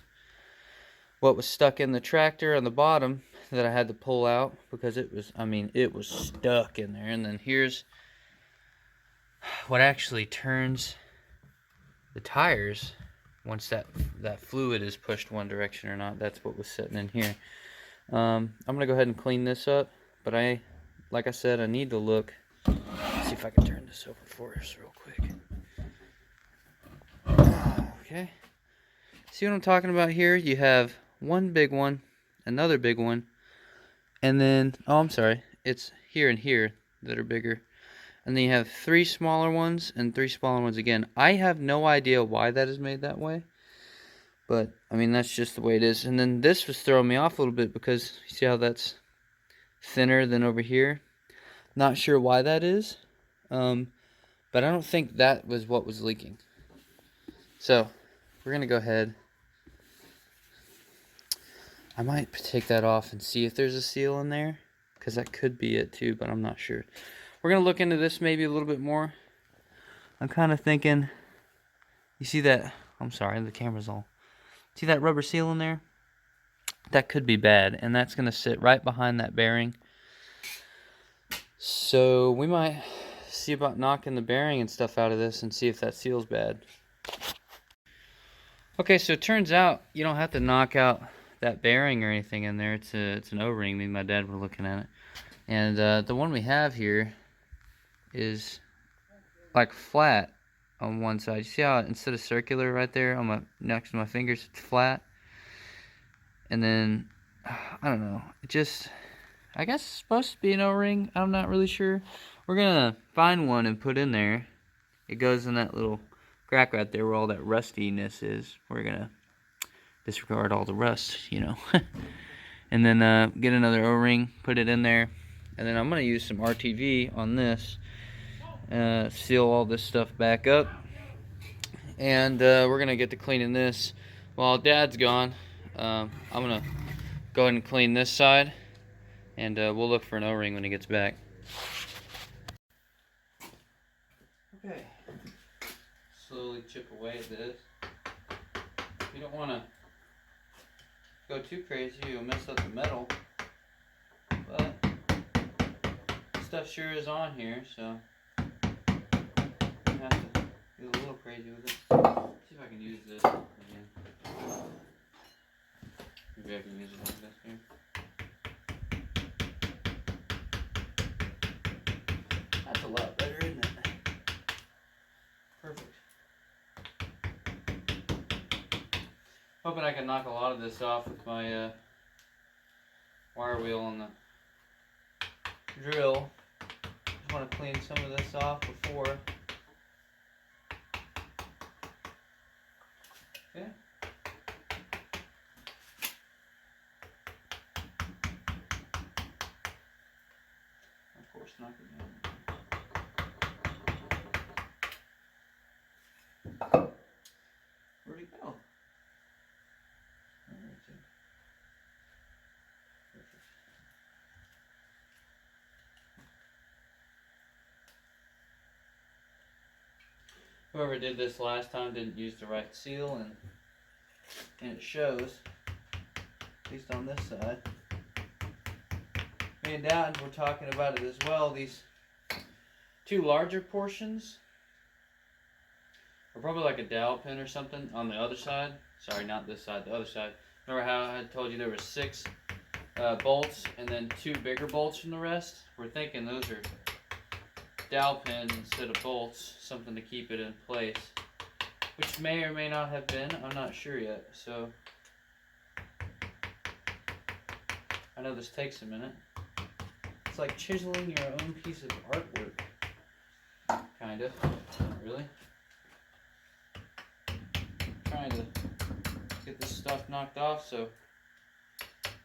what was stuck in the tractor on the bottom. that I had to pull out because it was, I mean, it was stuck in there. And then here's what actually turns the tires once that fluid is pushed one direction or not. That's what was sitting in here. I'm gonna go ahead and clean this up, but like I said, I need to look. Let's see if I can turn this over for us real quick. Okay. See what I'm talking about here? You have one big one, another big one, and then, oh, I'm sorry, it's here and here that are bigger. And then you have 3 smaller ones and 3 smaller ones again. I have no idea why that is made that way. But, I mean, that's just the way it is. And then this was throwing me off a little bit because you see how that's thinner than over here? Not sure why that is. But I don't think that was what was leaking. So, we're going to go ahead. I might take that off and see if there's a seal in there, because that could be it too, but I'm not sure. We're going to look into this maybe a little bit more. I'm kind of thinking, you see that, I'm sorry, the camera's all, see that rubber seal in there? That could be bad, and that's going to sit right behind that bearing. So we might see about knocking the bearing and stuff out of this and see if that seal's bad. Okay, so it turns out you don't have to knock out that bearing or anything in there. It's an O-ring. Me and my dad were looking at it, and the one we have here is like flat on one side. You see how instead of circular right there on my next to my fingers, it's flat, and then I don't know. It just, I guess it's supposed to be an O-ring. I'm not really sure. We're gonna find one and put in there. It goes in that little crack right there where all that rustiness is. We're gonna disregard all the rust, you know. And then get another O-ring, put it in there, and then I'm gonna use some RTV on this, seal all this stuff back up, and we're gonna get to cleaning this while Dad's gone. I'm gonna go ahead and clean this side, and we'll look for an O-ring when he gets back. Okay, slowly chip away at this. You don't want to go too crazy, you'll mess up the metal, but stuff sure is on here, so you have to get a little crazy with it. See if I can use this again. Maybe I can use it like this here. That's a lot better, isn't it? Perfect. Hoping I can knock a lot of this off with my wire wheel on the drill. Just want to clean some of this off before. Okay. Of course, knock it down. Where'd it go? Whoever did this last time didn't use the right seal, and it shows, at least on this side. Me and Dad were talking about it as well. These 2 larger portions are probably like a dowel pin or something on the other side. Sorry, not this side, the other side. Remember how I had told you there were 6 bolts and then 2 bigger bolts from the rest? We're thinking those are dowel pins instead of bolts, something to keep it in place, which may or may not have been. I'm not sure yet. So I know this takes a minute. It's like chiseling your own piece of artwork, kind of. Not really. Trying to get this stuff knocked off so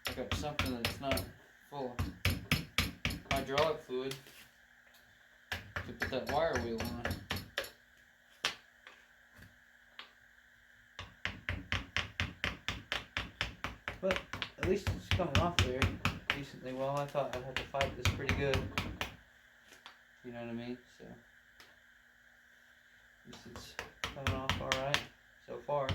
I got something that's not full of hydraulic fluid to put that wire wheel on. But at least it's coming off there decently well. I thought I'd have to fight this pretty good. You know what I mean? So at least it's coming off alright so far.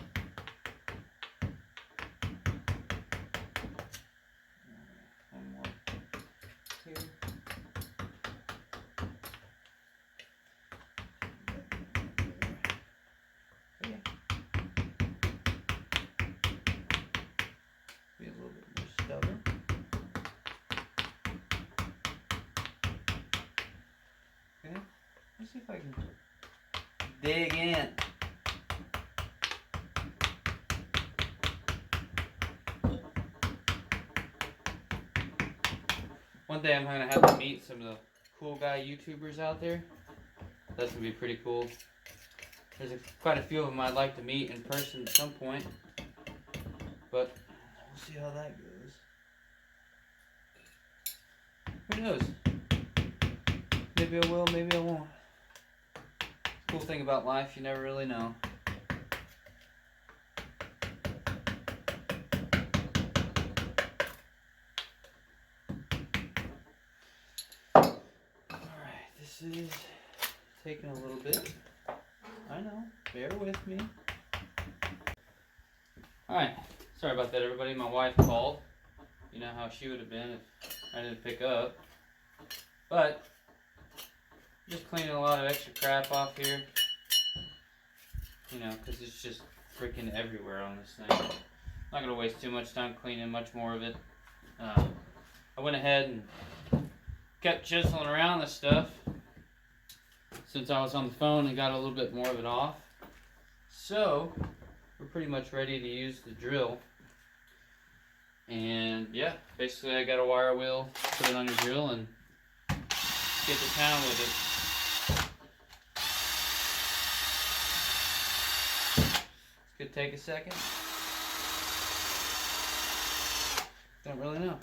Let's see if I can dig in. One day I'm going to have to meet some of the cool guy YouTubers out there. That's going to be pretty cool. There's quite a few of them I'd like to meet in person at some point. But we'll see how that goes. Who knows? Maybe I will, maybe I won't. Cool thing about life, you never really know. Alright, this is taking a little bit. I know, bear with me. Alright, sorry about that everybody. My wife called. You know how she would have been if I didn't pick up. But, just cleaning a lot of extra crap off here. You know, because it's just freaking everywhere on this thing. I'm not going to waste too much time cleaning much more of it. I went ahead and kept chiseling around this stuff since I was on the phone and got a little bit more of it off. So, we're pretty much ready to use the drill. And yeah, basically I got a wire wheel, put it on your drill and get to town with it. This could take a second. Don't really know.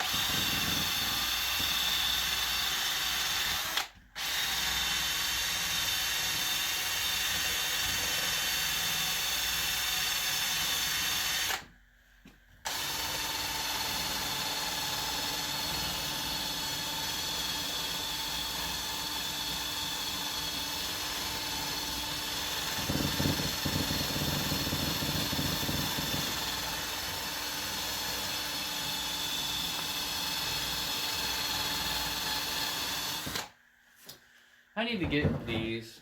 I need to get these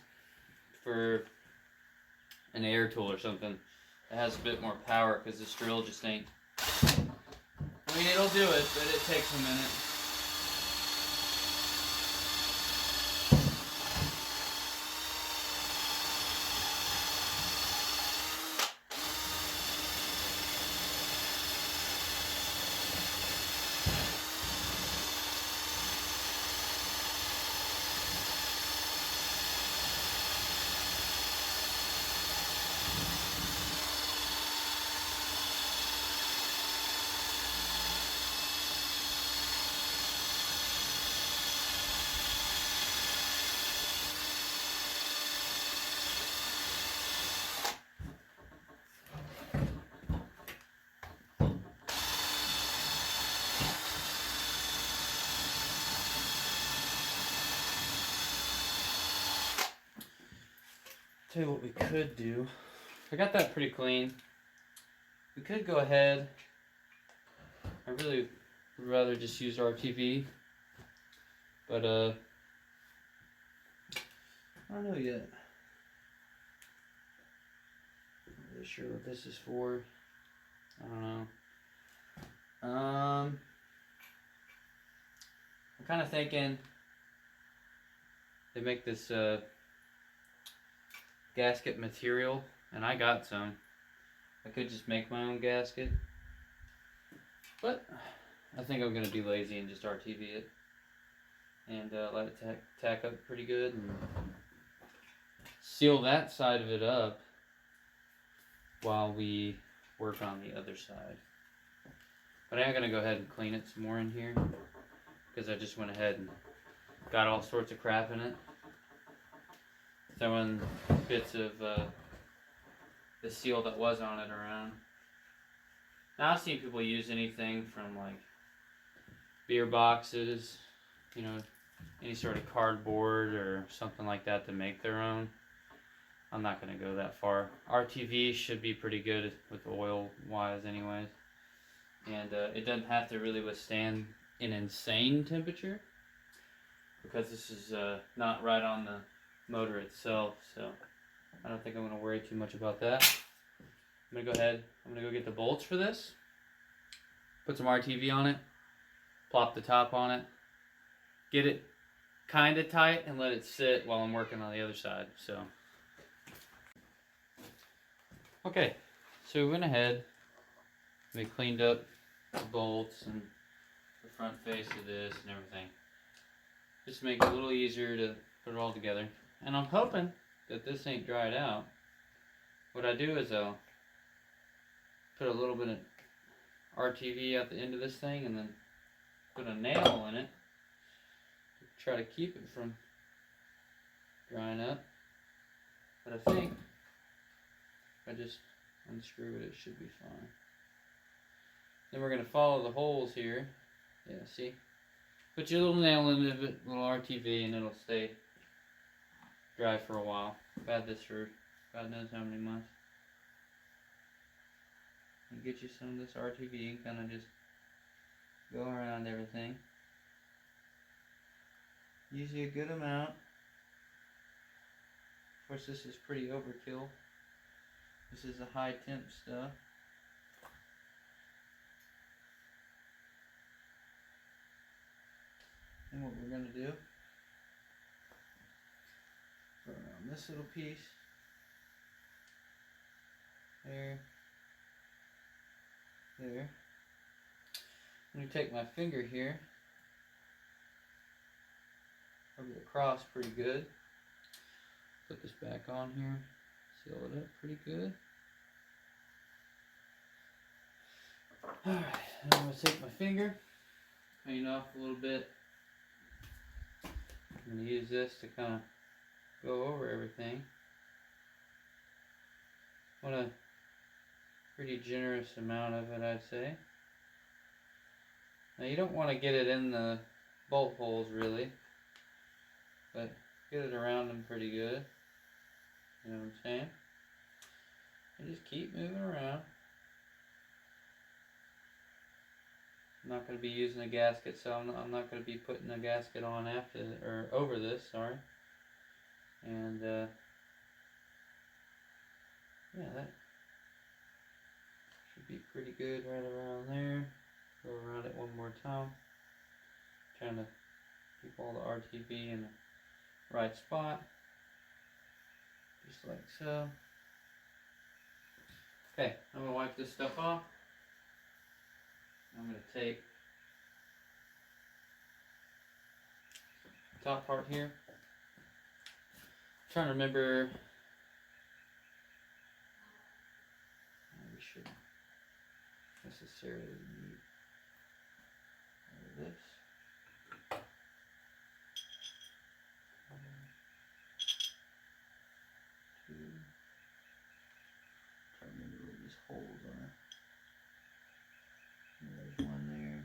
for an air tool or something that has a bit more power because this drill just ain't. I mean, it'll do it, but it takes a minute. Tell you what we could do. I got that pretty clean. We could go ahead. I really would rather just use RTV. But I don't know yet. Not really sure what this is for. I don't know. I'm kind of thinking they make this gasket material, and I got some. I could just make my own gasket, but I think I'm going to be lazy and just RTV it and let it tack up pretty good and seal that side of it up while we work on the other side. But I am going to go ahead and clean it some more in here because I just went ahead and got all sorts of crap in it. Throwing bits of the seal that was on it around. Now I've seen people use anything from like beer boxes, you know, any sort of cardboard or something like that to make their own. I'm not going to go that far. RTV should be pretty good with oil wise anyways. And it doesn't have to really withstand an insane temperature because this is not right on the motor itself, so I don't think I'm going to worry too much about that. I'm going to go ahead, I'm going to go get the bolts for this, put some RTV on it, plop the top on it, get it kind of tight and let it sit while I'm working on the other side. So, okay, so we went ahead, we cleaned up the bolts and the front face of this and everything, just to make it a little easier to put it all together. And I'm hoping that this ain't dried out. What I do is I'll put a little bit of RTV at the end of this thing and then put a nail in it to try to keep it from drying up. But I think if I just unscrew it, it should be fine. Then we're going to follow the holes here. Yeah, see? Put your little nail in it, little RTV, and it'll stay dry for a while. I've had this for God knows how many months. And get you some of this RTV and kind of just go around everything. Usually a good amount. Of course, this is pretty overkill. This is the high temp stuff. And what we're going to do, go around this little piece, there, there. I'm going to take my finger here, rub it across pretty good, put this back on here, seal it up pretty good. Alright, I'm going to take my finger, clean off a little bit. I'm going to use this to kind of go over everything. Want a pretty generous amount of it, I'd say. Now you don't want to get it in the bolt holes really, but get it around them pretty good. You know what I'm saying? And just keep moving around. I'm not going to be using a gasket, so I'm not going to be putting a gasket on after or over this. Sorry. And yeah, that should be pretty good right around there. Go around it one more time. Trying to keep all the RTV in the right spot, just like so. Okay, I'm going to wipe this stuff off. I'm going to take the top part here. I'm trying to remember. We should necessarily need this. Two. Try to remember where these holes are. There's one there.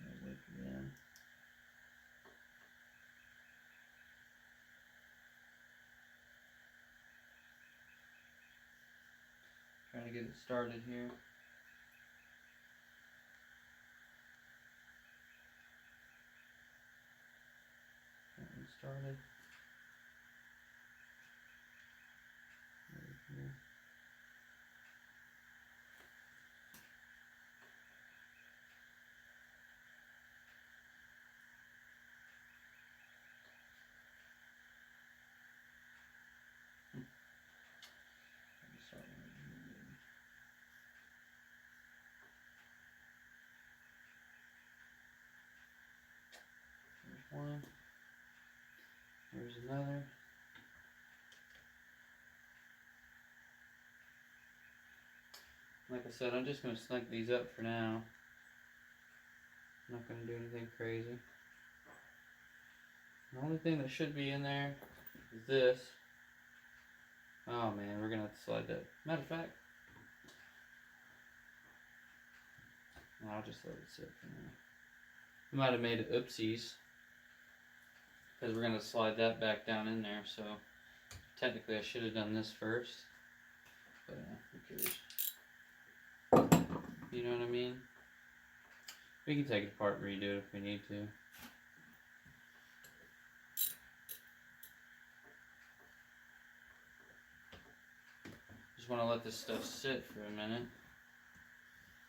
I'll look again. Trying to get it started here. That one started. Right here. There's one. There's another. Like I said, I'm just going to snug these up for now. I'm not going to do anything crazy. The only thing that should be in there is this. Oh man, we're going to have to slide that. Matter of fact, I'll just let it sit for now. We might have made it oopsies, because we're going to slide that back down in there, so technically I should have done this first. But who cares? You know what I mean? We can take it apart and redo it if we need to. Just want to let this stuff sit for a minute.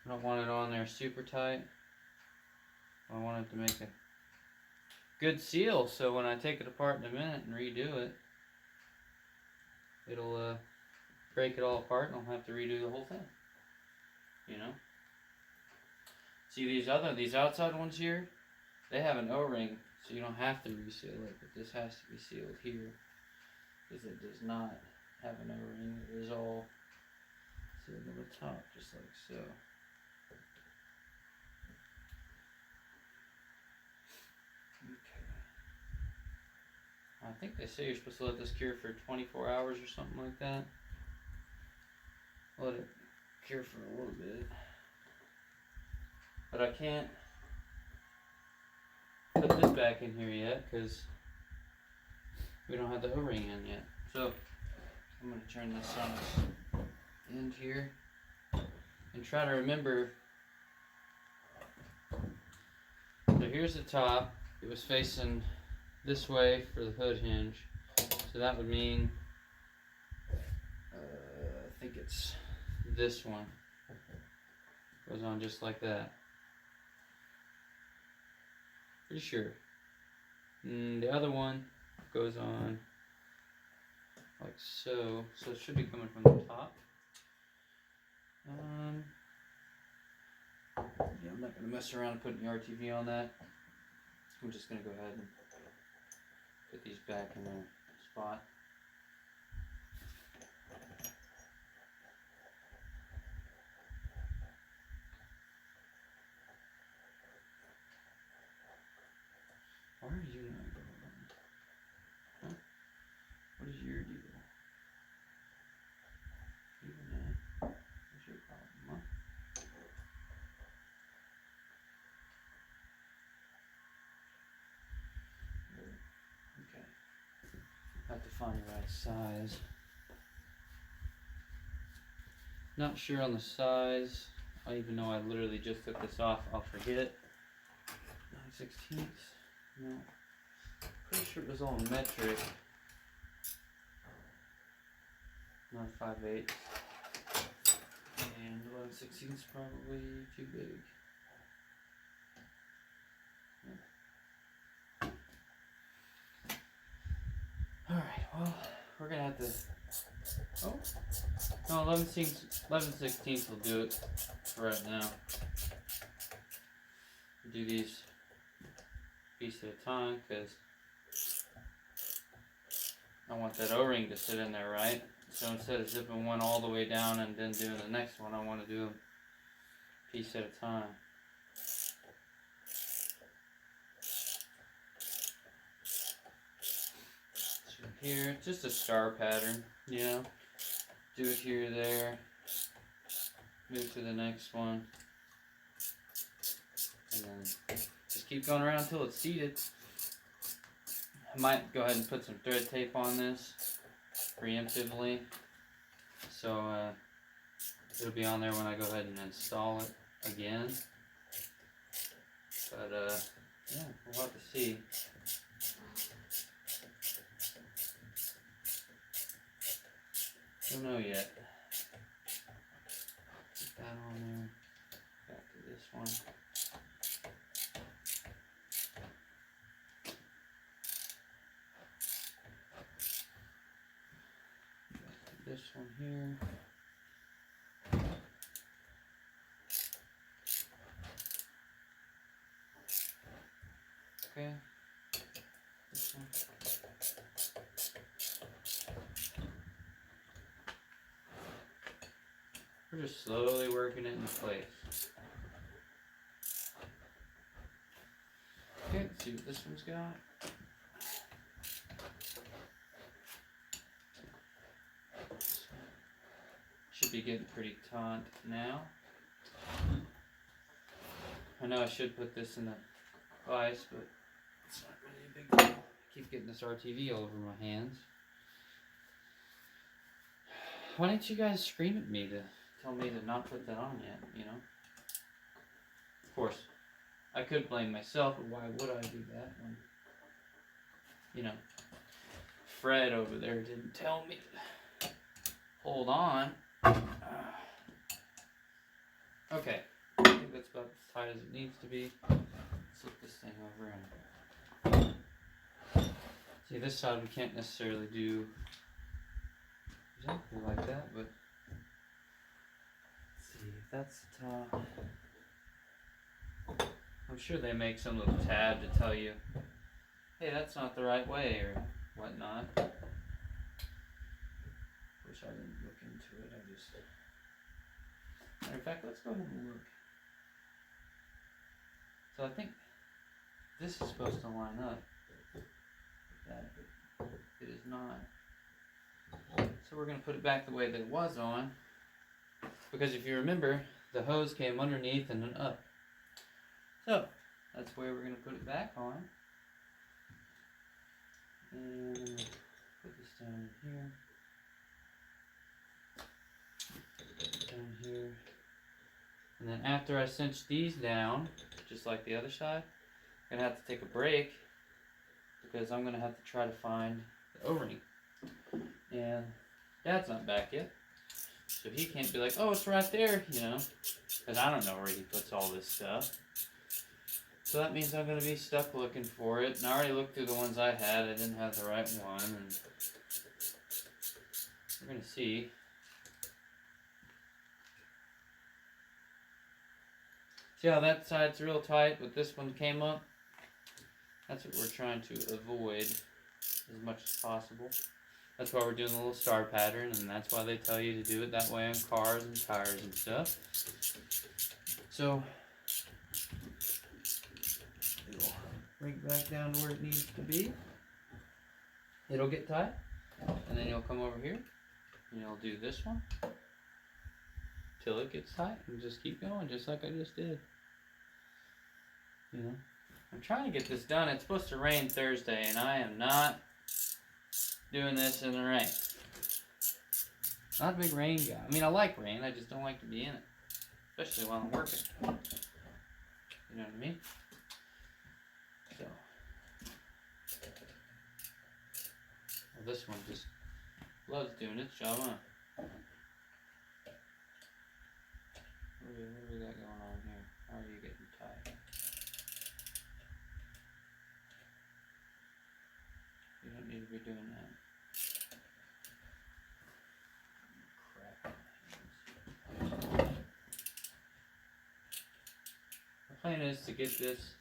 I don't want it on there super tight. I want it to make a good seal, so when I take it apart in a minute and redo it, it'll break it all apart and I'll have to redo the whole thing. You know? See these outside ones here, they have an O-ring, so you don't have to reseal it, but this has to be sealed here, because it does not have an O-ring. It is all sealed on the top, just like so. Okay. I think they say you're supposed to let this cure for 24 hours or something like that. Let it cure for a little bit. But I can't put this back in here yet because we don't have the O-ring in yet. So I'm going to turn this on its end here and try to remember. So here's the top. It was facing this way for the hood hinge. So that would mean, I think it's this one. Goes on just like that. Pretty sure. And the other one goes on like so. So it should be coming from the top. Yeah, I'm not going to mess around and put any RTV on that. I'm just going to go ahead and put these back in their spot. Why are you not going on? Huh? What is your deal? What's your problem, huh? Okay. Have to find the right size. Not sure on the size. Even though I literally just took this off, I'll forget. 9/16. No. Pretty sure it was all metric. Not 5/8. And 11/16 is probably too big. Yeah. Alright, well, we're gonna have to. Oh, no, 11/16 will do it for right now. We'll do these piece at a time because I want that O-ring to sit in there, right? So instead of zipping one all the way down and then doing the next one, I want to do a piece at a time. So here, just a star pattern, you know. Do it here, there. Move to the next one. And then just keep going around until it's seated. I might go ahead and put some thread tape on this preemptively. So it'll be on there when I go ahead and install it again. But yeah, we'll have to see. Don't know yet. Put that on there. Back to this one. Back to this one here. Okay. This one. We're just slowly working it into place. Okay, let's see what this one's got. Should be getting pretty taut now. I know I should put this in the vise, but it's not really a big deal. I keep getting this RTV all over my hands. Why didn't you guys scream at me to tell me to not put that on yet, you know? Of course, I could blame myself, but why would I do that when, you know, Fred over there didn't tell me to hold on. Okay, I think that's about as tight as it needs to be. Let's flip this thing over and See, this side we can't necessarily do exactly like that, but let's see if that's the top. I'm sure they make some little tab to tell you, hey, that's not the right way or whatnot. Of course, I didn't look into it. I just. Matter of fact, let's go ahead and look. So I think this is supposed to line up with that, but it is not. So we're going to put it back the way that it was on, because if you remember, the hose came underneath and then up. So that's the way we're going to put it back on. And put this down here. Down here. And then after I cinch these down, just like the other side, I'm going to have to take a break because I'm going to have to try to find the O-ring. And Dad's not back yet, so he can't be like, oh, it's right there, you know, because I don't know where he puts all this stuff. So that means I'm going to be stuck looking for it. And I already looked through the ones I had. I didn't have the right one. And we're going to see. See how that side's real tight, but this one came up? That's what we're trying to avoid as much as possible. That's why we're doing the little star pattern, and that's why they tell you to do it that way on cars and tires and stuff. So it'll bring it back down to where it needs to be. It'll get tight, and then you'll come over here, and you'll do this one till it gets tight, and just keep going, just like I just did. You know, I'm trying to get this done. It's supposed to rain Thursday, and I am not doing this in the rain. Not a big rain guy. I mean, I like rain. I just don't like to be in it, especially while I'm working. You know what I mean? So, well, this one just loves doing its job, huh? What do we got going on here? How are you getting tight? You don't need to be doing that. Crap. The plan is to get this,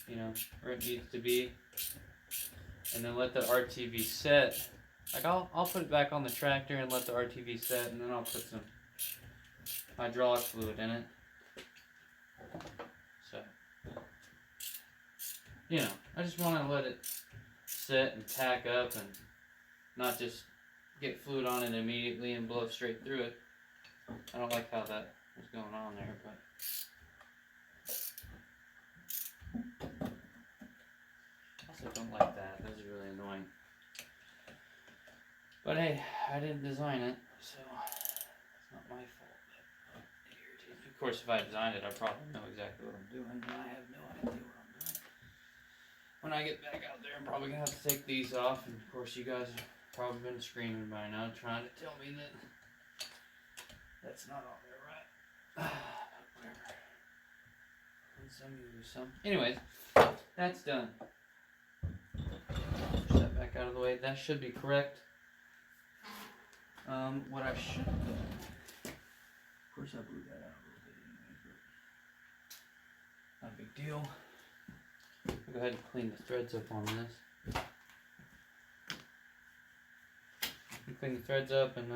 you know, where it needs to be, and then let the RTV set. Like I'll put it back on the tractor and let the RTV set, and then I'll put some hydraulic fluid in it. So, you know, I just want to let it set and tack up and not just get fluid on it immediately and blow straight through it. I don't like how that was going on there, but also don't like that. Those are really annoying. But hey, I didn't design it, so it's not my fault. It irritates me. Of course, if I designed it, I probably know exactly what I'm doing, but I have no idea what I'm doing. When I get back out there, I'm probably going to have to take these off, and of course you guys have probably been screaming by now, trying to tell me that that's not on there right. Whatever. Win some, you lose some. Anyways, that's done. Push that back out of the way. That should be correct. What I should have done, of course I blew that out a little bit anyway, but not a big deal. I'll go ahead and clean the threads up on this. Clean the threads up and, I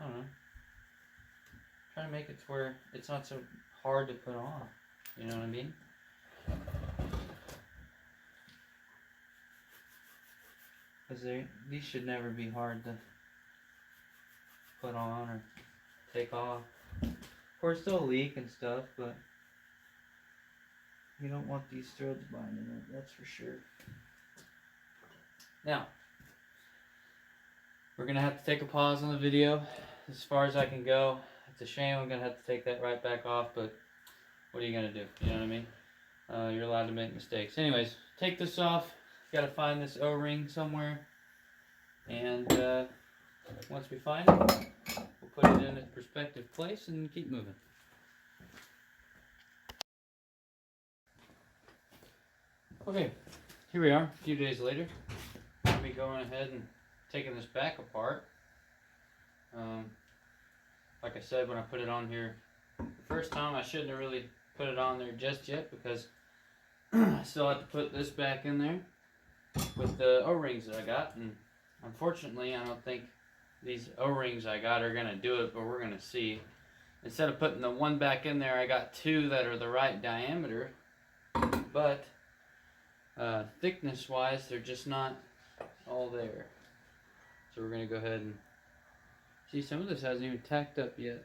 don't know, try to make it to where it's not so hard to put on. You know what I mean? Because these should never be hard to put on or take off. Of course, they'll leak and stuff, but you don't want these threads binding it, that's for sure. Now, we're going to have to take a pause on the video as far as I can go. It's a shame I'm going to have to take that right back off, but what are you going to do? You know what I mean? You're allowed to make mistakes. Anyways, take this off. Got to find this O-ring somewhere. And once we find it, we'll put it in its prospective place and keep moving. Okay, here we are, a few days later. I'll be going ahead and taking this back apart. Like I said, when I put it on here the first time, I shouldn't have really put it on there just yet because I still have to put this back in there with the O-rings that I got, and unfortunately I don't think these O-rings I got are going to do it, but we're going to see. Instead of putting the one back in there, I got two that are the right diameter, but thickness wise they're just not all there. So we're going to go ahead and see. Some of this hasn't even tacked up yet.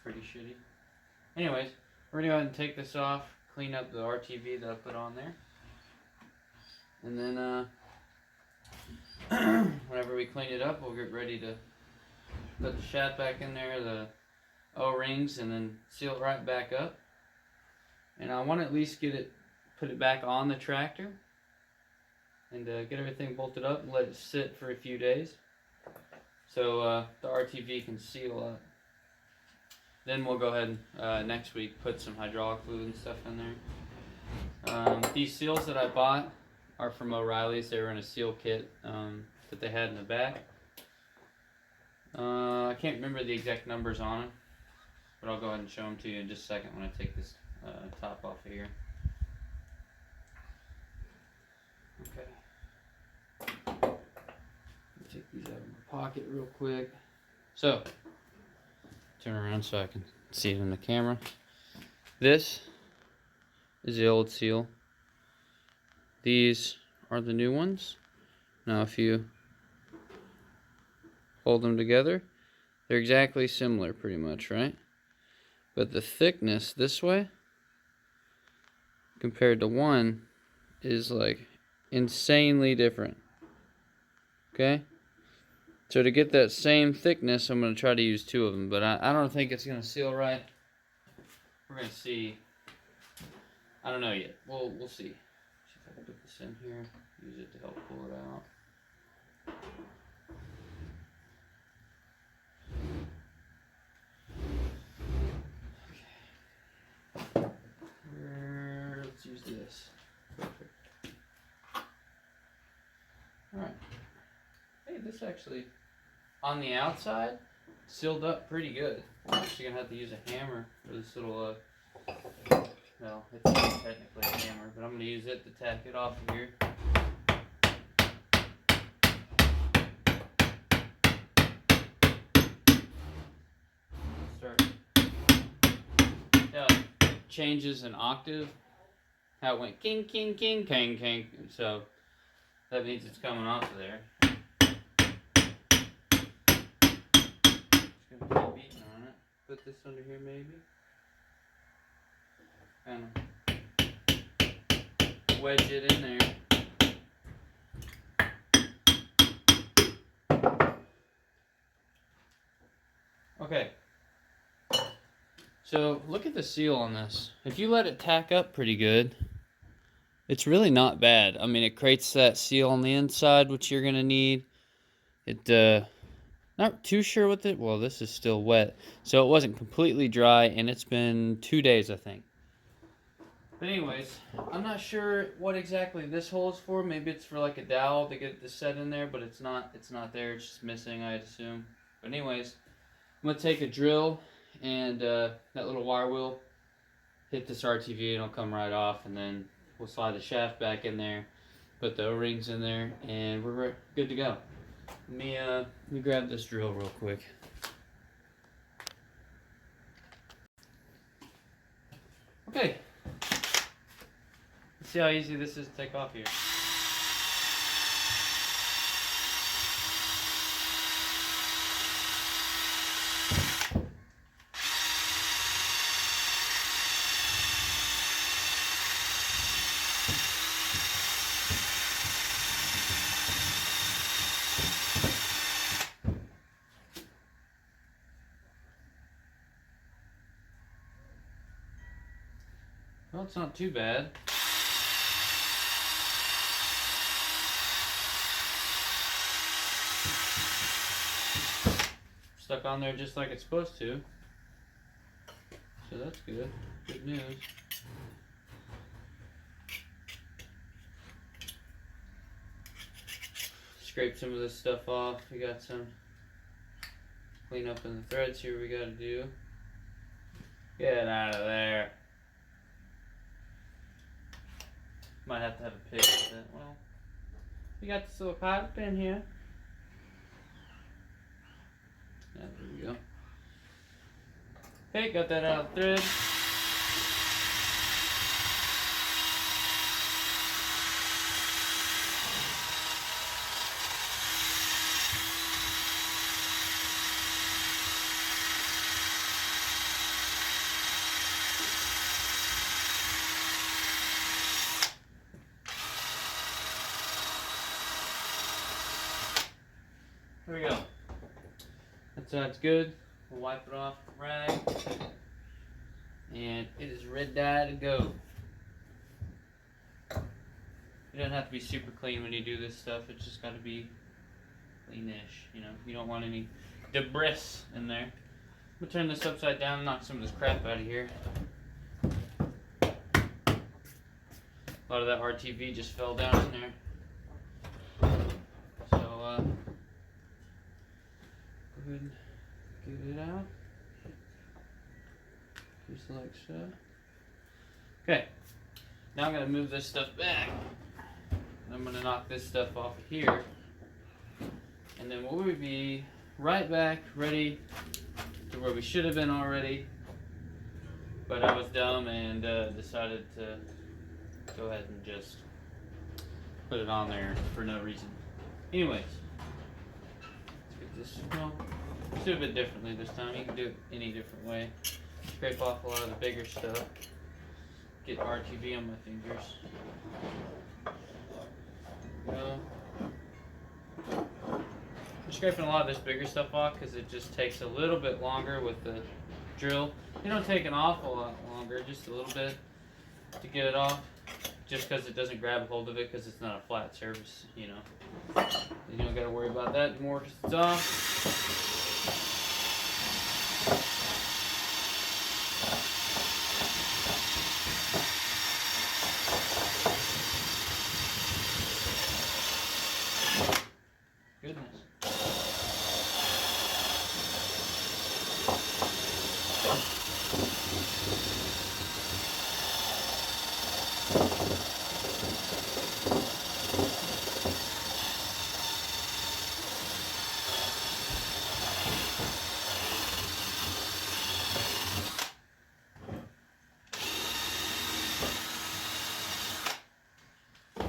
Pretty shitty. Anyways, we're going to go ahead and take this off, clean up the RTV that I put on there, and then whenever we clean it up, we'll get ready to put the shaft back in there, the O-rings, and then seal it right back up. And I want to at least put it back on the tractor and get everything bolted up and let it sit for a few days so the RTV can seal up. Then we'll go ahead and next week put some hydraulic fluid and stuff in there. These seals that I bought are from O'Reilly's. They were in a seal kit that they had in the back. I can't remember the exact numbers on them, but I'll go ahead and show them to you in just a second when I take this top off of here. Okay. Let me take these out of my pocket real quick. So, turn around so I can see it in the camera. This is the old seal. These are the new ones. Now if you hold them together, they're exactly similar pretty much, right? But the thickness this way compared to one is like insanely different. Okay? So to get that same thickness, I'm going to try to use two of them, but I don't think it's going to seal right. We're going to see. I don't know yet. We'll see. See if I can put this in here. Use it to help pull it out. Let's use this. Perfect. Alright. Hey, this actually, on the outside, sealed up pretty good. I'm actually going to have to use a hammer for this little, well, it's not technically a hammer, but I'm going to use it to tack it off of here. Start. Yeah, it changes an octave. How it went king, king, king, king, king. So that means it's coming off of there. Just gonna keep beating on it. Put this under here maybe. Kind of wedge it in there. Okay. So look at the seal on this. If you let it tack up pretty good, it's really not bad. I mean, it creates that seal on the inside, which you're gonna need. It not too sure with it. Well, this is still wet, so it wasn't completely dry, and it's been 2 days, I think. But anyways, I'm not sure what exactly this hole is for. Maybe it's for like a dowel to get this set in there, but it's not. It's not there. It's just missing, I'd assume. But anyways, I'm gonna take a drill and that little wire wheel, hit this RTV, and it'll come right off, and then we'll slide the shaft back in there, put the O-rings in there, and we're good to go. Let me grab this drill real quick. Okay. Let's see how easy this is to take off here. Well, it's not too bad. Stuck on there just like it's supposed to. So that's good. Good news. scrape some of this stuff off. We got some clean up in the threads here we gotta do. Get out of there. Might have to have a pick with it. Well, we got this little cotter pin here. Yeah, there we go. Okay, got that out of the thread. There we go. That side's good. We'll wipe it off with a rag. And it is red dye to go. You don't have to be super clean when you do this stuff. It's just got to be cleanish. You know, you don't want any debris in there. I'm gonna turn this upside down and knock some of this crap out of here. A lot of that RTV just fell down in there. So, go ahead and get it out. Just like so. Okay, now I'm going to move this stuff back. I'm going to knock this stuff off of here. And then we'll be right back, ready to where we should have been already. But I was dumb and decided to go ahead and just put it on there for no reason. Anyways, let's get this, well, let's do it a bit differently this time. You can do it any different way. Scrape off a lot of the bigger stuff. Get RTV on my fingers. Go. I'm scraping a lot of this bigger stuff off because it just takes a little bit longer with the drill. You don't take an awful lot longer, just a little bit to get it off. Just because it doesn't grab a hold of it because it's not a flat surface, you know. You don't got to worry about that anymore because it's off.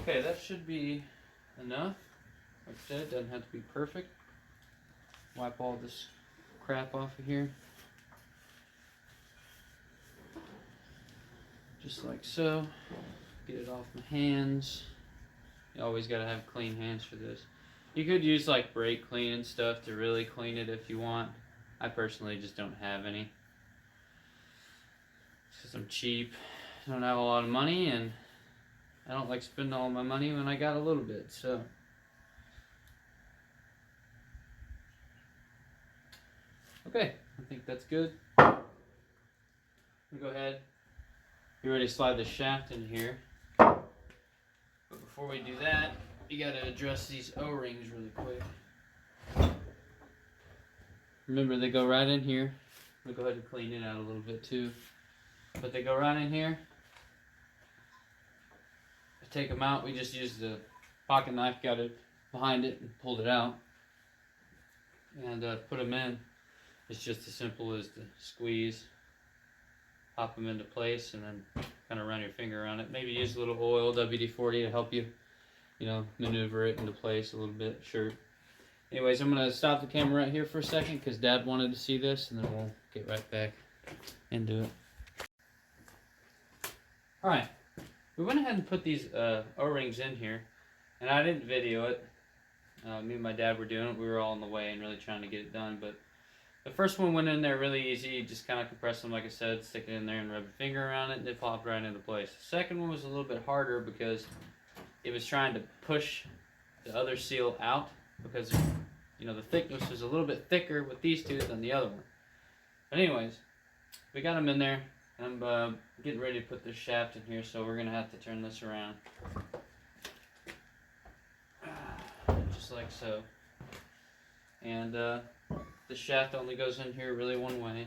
Okay, that should be enough. Like I said, it doesn't have to be perfect. Wipe all this crap off of here. Just like so. Get it off my hands. You always gotta have clean hands for this. You could use like brake clean and stuff to really clean it if you want. I personally just don't have any. Because I'm cheap. I don't have a lot of money and I don't like spending all my money when I got a little bit, so. Okay, I think that's good. I'm gonna go ahead. Be ready to slide the shaft in here. But before we do that, you gotta address these O-rings really quick. Remember, they go right in here. I'm gonna go ahead and clean it out a little bit too. But they go right in here. Take them out. We just used the pocket knife, got it behind it and pulled it out and put them in. It's just as simple as to squeeze, pop them into place, and then kind of run your finger around it. Maybe use a little oil, WD-40, to help you, maneuver it into place a little bit. Sure. Anyways, I'm gonna stop the camera right here for a second because Dad wanted to see this, and then we'll get right back into it. All right. We went ahead and put these O-rings in here, and I didn't video it. Me and my dad were doing it. We were all in the way and really trying to get it done, but the first one went in there really easy. You just kind of compress them, like I said, stick it in there and rub your finger around it, and it popped right into place. The second one was a little bit harder because it was trying to push the other seal out because, the thickness was a little bit thicker with these two than the other one. But anyways, we got them in there. I'm getting ready to put this shaft in here, so we're going to have to turn this around. Just just like so. And the shaft only goes in here really one way.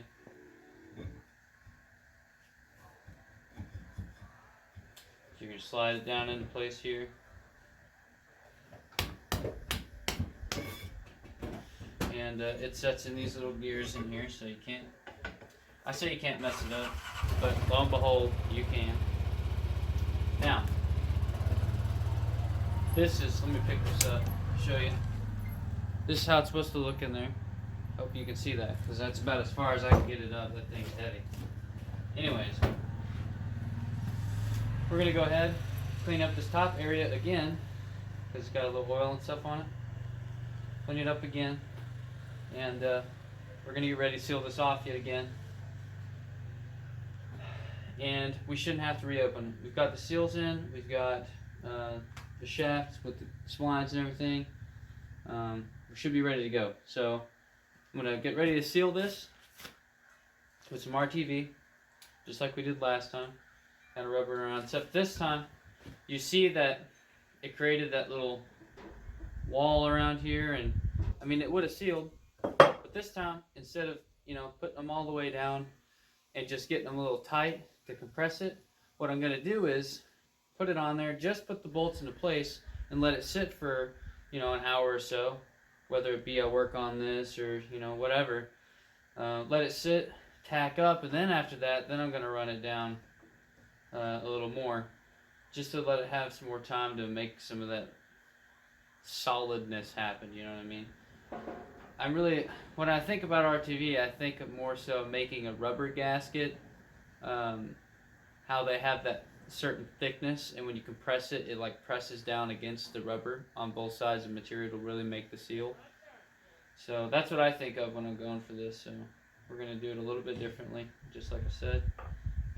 So you're going to slide it down into place here. And it sets in these little gears in here, so you can't, I say you can't mess it up, but lo and behold, you can. Now, this is, let me pick this up, show you. This is how it's supposed to look in there. Hope you can see that, because that's about as far as I can get it up. That thing's heavy. Anyways, we're going to go ahead, clean up this top area again, because it's got a little oil and stuff on it. Clean it up again, and we're going to get ready to seal this off yet again. And we shouldn't have to reopen it. We've got the seals in, we've got the shafts with the splines and everything. We should be ready to go. So I'm going to get ready to seal this with some RTV, just like we did last time. Kind of rub it around, except this time you see that it created that little wall around here, and I mean it would have sealed, but this time instead of, you know, putting them all the way down and just getting them a little tight to compress it, what I'm going to do is put it on there, just put the bolts into place and let it sit for, you know, an hour or so, whether it be I work on this or, you know, whatever. Let it sit, tack up, and then after that, then I'm going to run it down a little more, just to let it have some more time to make some of that solidness happen, you know what I mean? I'm really, when I think about RTV, I think of more so making a rubber gasket, how they have that certain thickness, and when you compress it, it like presses down against the rubber on both sides of the material to really make the seal. So that's what I think of when I'm going for this. So we're going to do it a little bit differently, just like I said,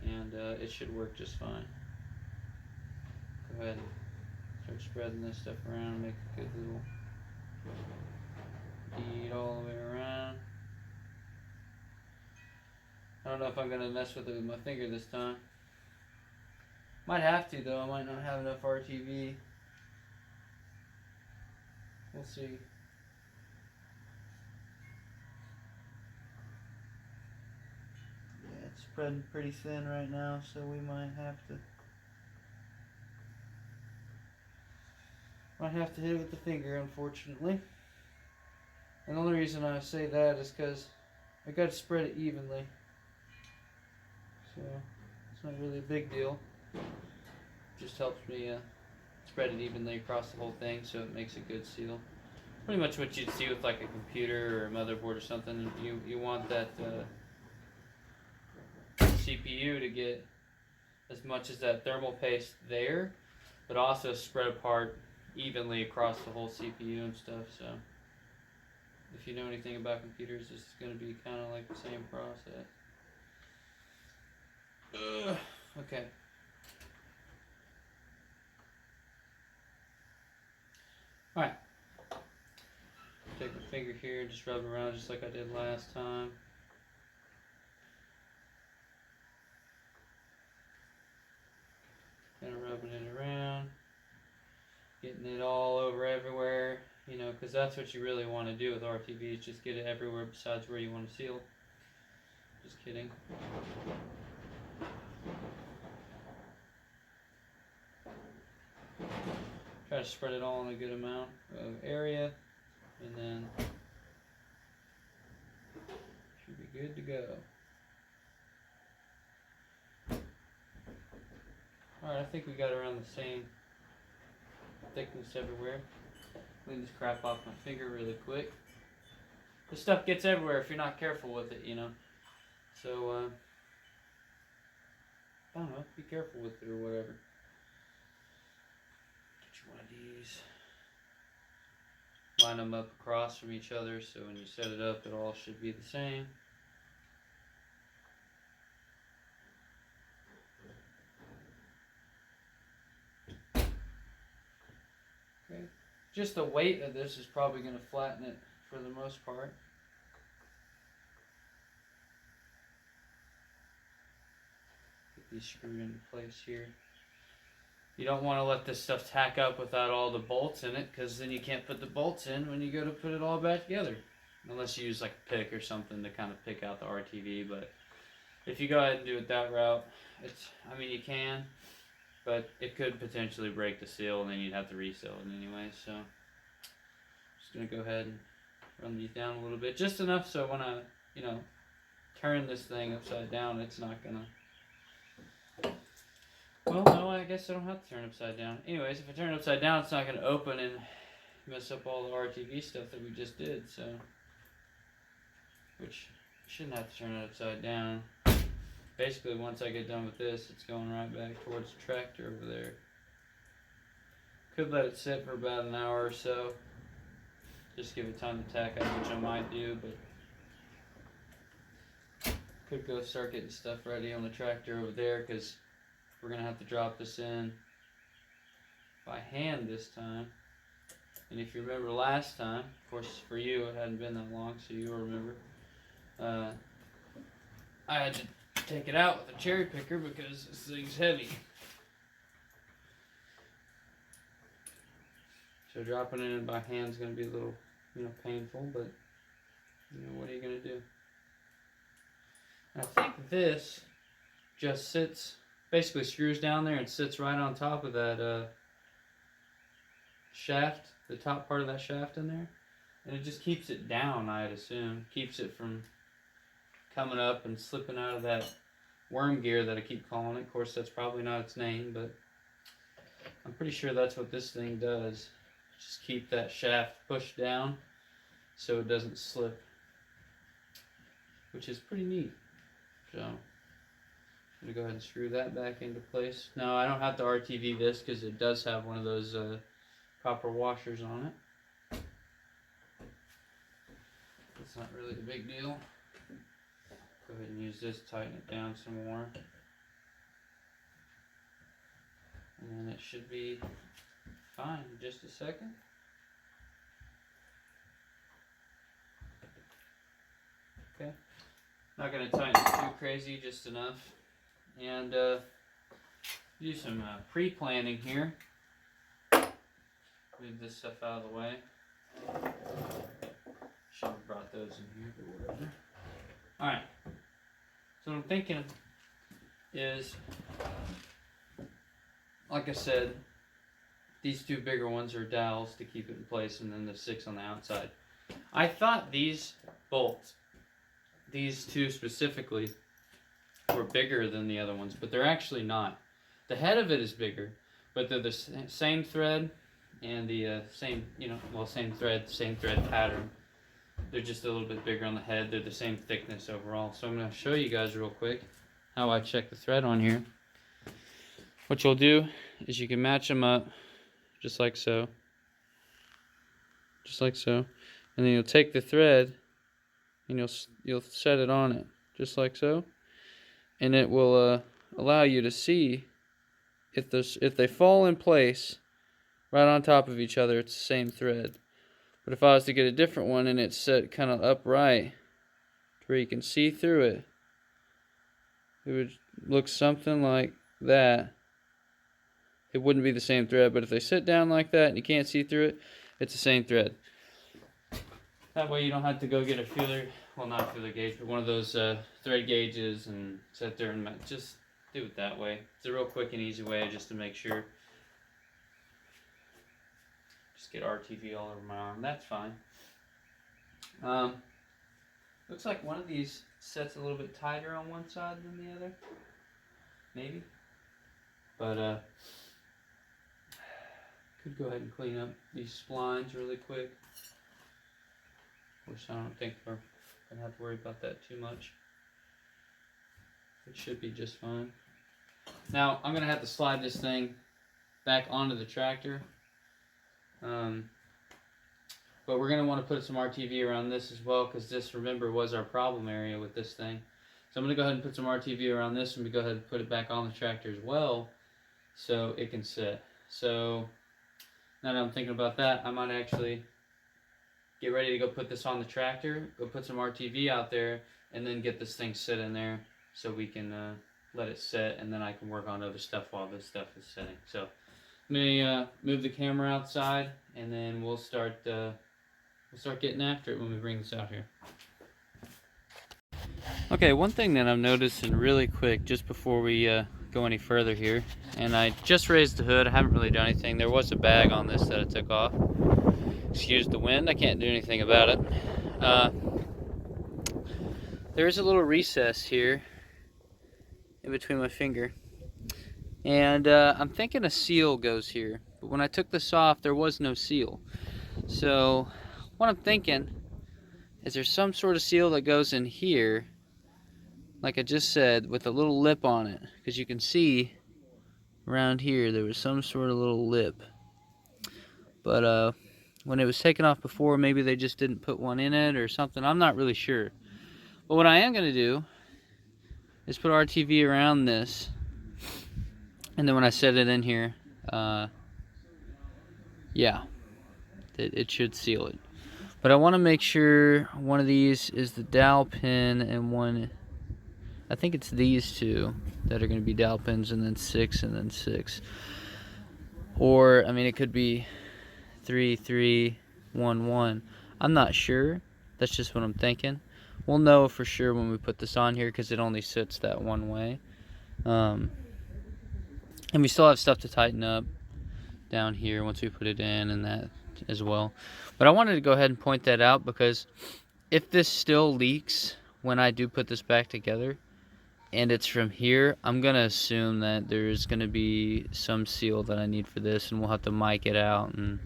and it should work just fine. Go ahead and start spreading this stuff around, make a good little bead all the way around. I don't know if I'm going to mess with it with my finger this time. Might have to though, I might not have enough RTV. We'll see. Yeah, it's spreading pretty thin right now, so we might have to hit it with the finger, unfortunately. And the only reason I say that is because I got to spread it evenly. So it's not really a big deal. Just helps me spread it evenly across the whole thing, so it makes a good seal. Pretty much what you'd see with like a computer or a motherboard or something. You want that CPU to get as much as that thermal paste there, but also spread apart evenly across the whole CPU and stuff. So if you know anything about computers, this is going to be kind of like the same process. Okay. Alright. Take my finger here and just rub it around just like I did last time. Kind of rubbing it around. Getting it all over everywhere, you know, because that's what you really want to do with RTV, is just get it everywhere besides where you want to seal. Just kidding. Try to spread it all in a good amount of area, and then should be good to go. Alright, I think we got around the same thickness everywhere. Clean this crap off my finger really quick. This stuff gets everywhere if you're not careful with it, you know. So, I don't know, be careful with it or whatever. Get you one of these. Line them up across from each other so when you set it up, it all should be the same. Okay. Just the weight of this is probably going to flatten it for the most part. Get these screwed into place here. you don't want to let this stuff tack up without all the bolts in it, because then you can't put the bolts in when you go to put it all back together. Unless you use like a pick or something to kind of pick out the RTV. But if you go ahead and do it that route, I mean, you can, but it could potentially break the seal, and then you'd have to reseal it anyway. So just going to go ahead and run these down a little bit, just enough so when I, turn this thing upside down, it's not gonna. Well, no, I guess I don't have to turn it upside down. Anyways, if I turn it upside down, it's not gonna open and mess up all the RTV stuff that we just did. So, which shouldn't have to turn it upside down. Basically, once I get done with this, it's going right back towards the tractor over there. Could let it sit for about an hour or so. Just give it time to tack up, which I might do, but could go start getting stuff ready on the tractor over there, because we're going to have to drop this in by hand this time. And if you remember last time, of course for you it hadn't been that long, so you'll remember, I had to take it out with a cherry picker because this thing's heavy. So dropping it in by hand is going to be a little, painful, but what are you going to do? I think this just sits, basically screws down there and sits right on top of that shaft, the top part of that shaft in there. And it just keeps it down, I'd assume. Keeps it from coming up and slipping out of that worm gear that I keep calling it. Of course, that's probably not its name, but I'm pretty sure that's what this thing does. Just keep that shaft pushed down so it doesn't slip, which is pretty neat. So I'm going to go ahead and screw that back into place. Now, I don't have to RTV this because it does have one of those copper washers on it. That's not really the big deal. Go ahead and use this to tighten it down some more. And then it should be fine in just a second. Okay. Not going to tighten it too crazy, just enough. And do some pre-planning here. Move this stuff out of the way. Should have brought those in here, but whatever. Alright. So what I'm thinking is, like I said, these two bigger ones are dowels to keep it in place, and then the 6 on the outside. I thought these bolts, these two specifically, were bigger than the other ones, but they're actually not. The head of it is bigger, but they're the same thread and the same thread pattern. They're just a little bit bigger on the head. They're the same thickness overall. So I'm going to show you guys real quick how I check the thread on here. What you'll do is you can match them up just like so. Just like so. And then you'll take the thread and you'll set it on it just like so. And it will allow you to see if they fall in place right on top of each other, it's the same thread. But if I was to get a different one and it's set kind of upright to where you can see through it, it would look something like that. It wouldn't be the same thread, but if they sit down like that and you can't see through it, it's the same thread. That way you don't have to go get a feeler, well, not a feeler gauge, but one of those thread gauges and sit there and just do it that way. It's a real quick and easy way just to make sure. Just get RTV all over my arm. That's fine. Looks like one of these sets a little bit tighter on one side than the other. Maybe. But could go ahead and clean up these splines really quick. Which I don't think we're going to have to worry about that too much. It should be just fine. Now, I'm going to have to slide this thing back onto the tractor. But we're going to want to put some RTV around this as well, because this, remember, was our problem area with this thing. So I'm going to go ahead and put some RTV around this, and we go ahead and put it back on the tractor as well, so it can sit. So now that I'm thinking about that, I might actually get ready to go put this on the tractor, go put some RTV out there, and then get this thing sit in there so we can let it sit, and then I can work on other stuff while this stuff is sitting. So May move the camera outside, and then we'll start getting after it when we bring this out here. Okay, one thing that I'm noticing really quick just before we go any further here, and I just raised the hood, I haven't really done anything. There was a bag on this that I took off. Excuse the wind, I can't do anything about it. There is a little recess here in between my finger, and I'm thinking a seal goes here, but when I took this off there was no seal. So what I'm thinking is there's some sort of seal that goes in here, like I just said, with a little lip on it, because you can see around here there was some sort of little lip, but when it was taken off before, maybe they just didn't put one in it or something. I'm not really sure, but what I am going to do is put RTV around this, and then when I set it in here, yeah, it should seal it. But I want to make sure one of these is the dowel pin, and one, I think it's these two that are going to be dowel pins, and then 6 and then 6. Or, I mean, it could be 3, 3, 1, 1. I'm not sure. That's just what I'm thinking. We'll know for sure when we put this on here, because it only sits that one way. And we still have stuff to tighten up down here once we put it in, and that as well. But I wanted to go ahead and point that out, because if this still leaks when I do put this back together and it's from here, I'm gonna assume that there's gonna be some seal that I need for this, and we'll have to mic it out, and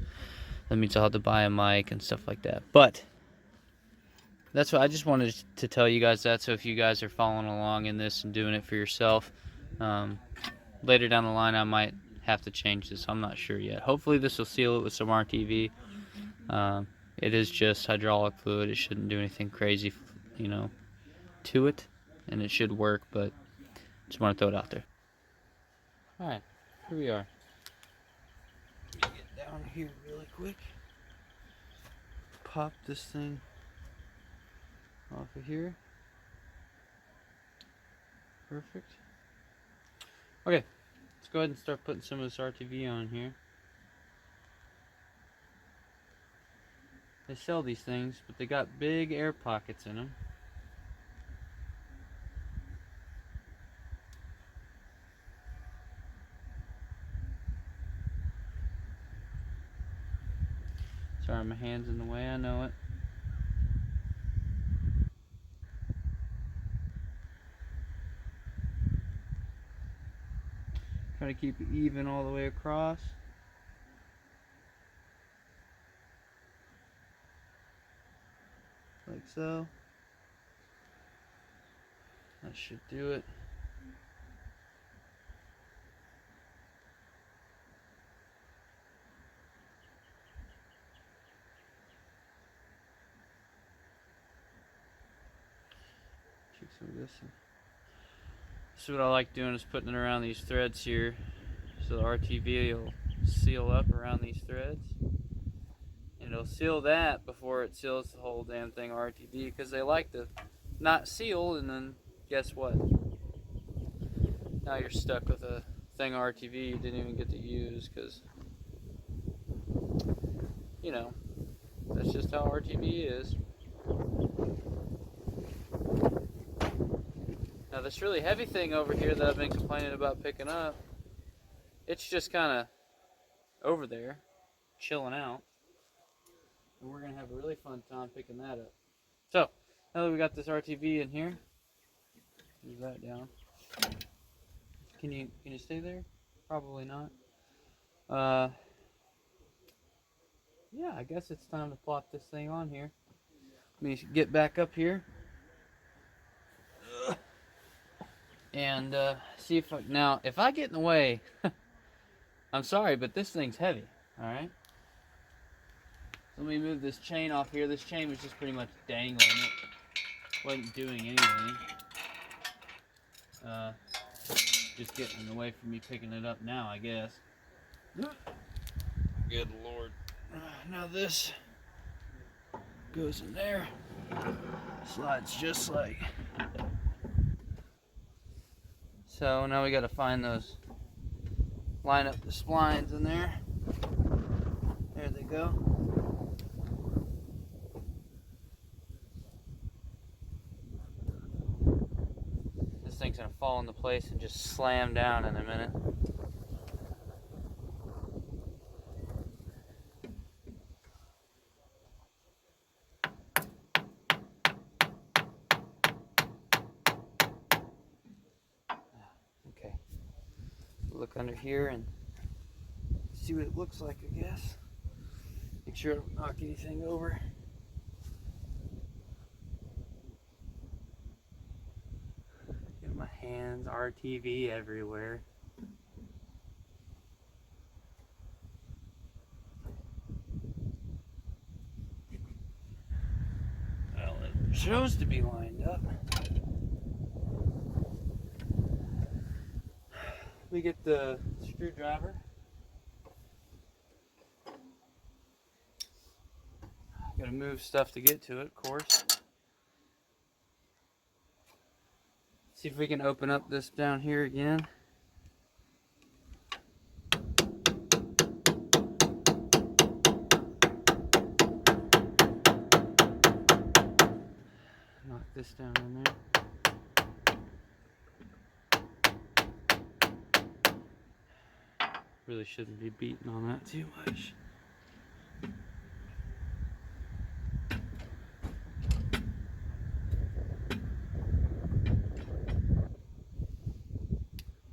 that means I'll have to buy a mic and stuff like that. But that's what I just wanted to tell you guys that, so if you guys are following along in this and doing it for yourself, later down the line I might have to change this. I'm not sure yet. Hopefully this will seal it with some RTV. It is just hydraulic fluid. It shouldn't do anything crazy, you know, to it, and it should work, but just want to throw it out there. Alright, here we are. Let me get down here really quick. Pop this thing off of here. Perfect. Okay, let's go ahead and start putting some of this RTV on here. They sell these things, but they got big air pockets in them. Sorry, my hand's in the way, I know it. Try to keep it even all the way across. Like so. That should do it. Check some of this. This is what I like doing, is putting it around these threads here, so the RTV will seal up around these threads. And it'll seal that before it seals the whole damn thing RTV, because they like to not seal, and then guess what? Now you're stuck with a thing RTV you didn't even get to use, because, you know, that's just how RTV is. Now this really heavy thing over here that I've been complaining about picking up, it's just kind of over there, chilling out. And we're going to have a really fun time picking that up. So, now that we got this RTV in here, move that down. Can you stay there? Probably not. Yeah, I guess it's time to plop this thing on here. Let me get back up here. And see if now, if I get in the way, I'm sorry, but this thing's heavy, alright? Let me move this chain off here. This chain was just pretty much dangling. It wasn't doing anything. Just getting in the way for me picking it up now, I guess. Good Lord. Now this goes in there. Slides just like. So now we got to find those line up the splines in there. There they go. This thing's gonna fall into place and just slam down in a minute. Okay. Look under here and see what it looks like, I guess. Make sure I don't knock anything over. Get my hands, RTV everywhere. Well, it shows to be lined up. We get the screwdriver. Gotta move stuff to get to it, of course. See if we can open up this down here again. Knock this down in there. Really shouldn't be beating on that too much.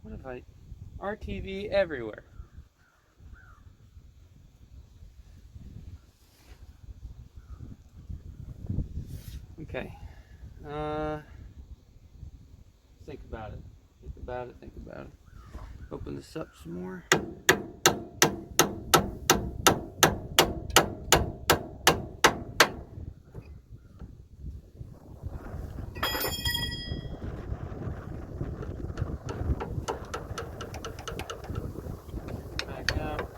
What if I RTV everywhere? Okay. Think about it. Think about it. Think about it. Open this up some more. Back up.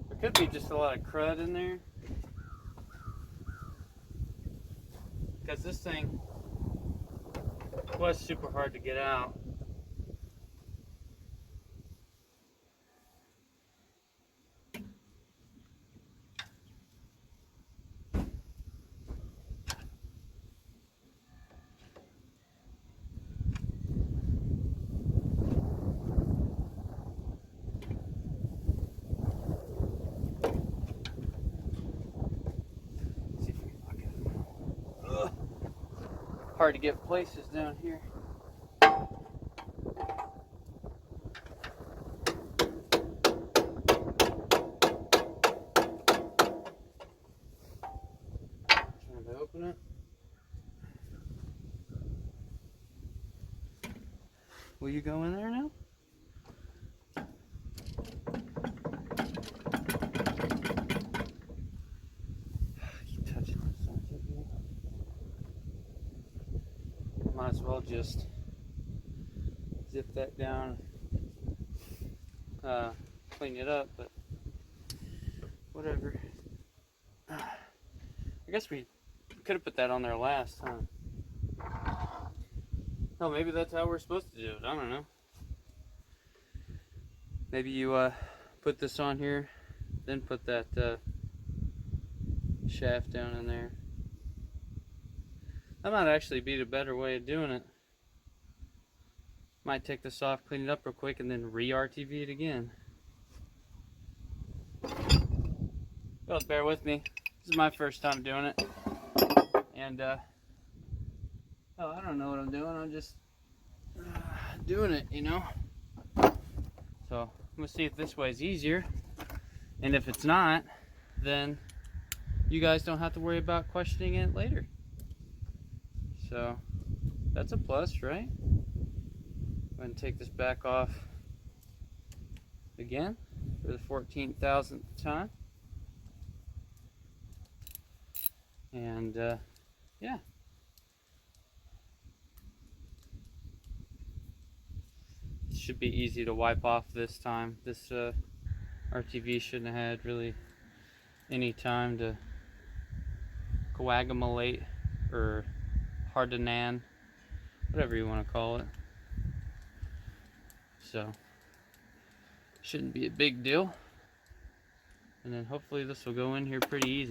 There could be just a lot of crud in there. Because this thing was super hard to get out. See if we can lock it. Ugh. Hard to get places down here. Trying to open it. Will you go in there now? Keep touching this son of a- Might as well just zip that down, clean it up, but whatever. I guess we could have put that on there last time. Oh, maybe that's how we're supposed to do it. I don't know. Maybe you put this on here, then put that shaft down in there. That might actually be the better way of doing it. Might take this off, clean it up real quick, and then re-RTV it again. Well, bear with me. This is my first time doing it. And, oh, I don't know what I'm doing. I'm just doing it, you know? So, I'm going to see if this way is easier. And if it's not, then you guys don't have to worry about questioning it later. So, that's a plus, right? Go ahead and take this back off again for the 14,000th time. And, yeah. It should be easy to wipe off this time. This RTV shouldn't have had really any time to coagulate or hardenan, whatever you want to call it. So shouldn't be a big deal. And then hopefully this will go in here pretty easy.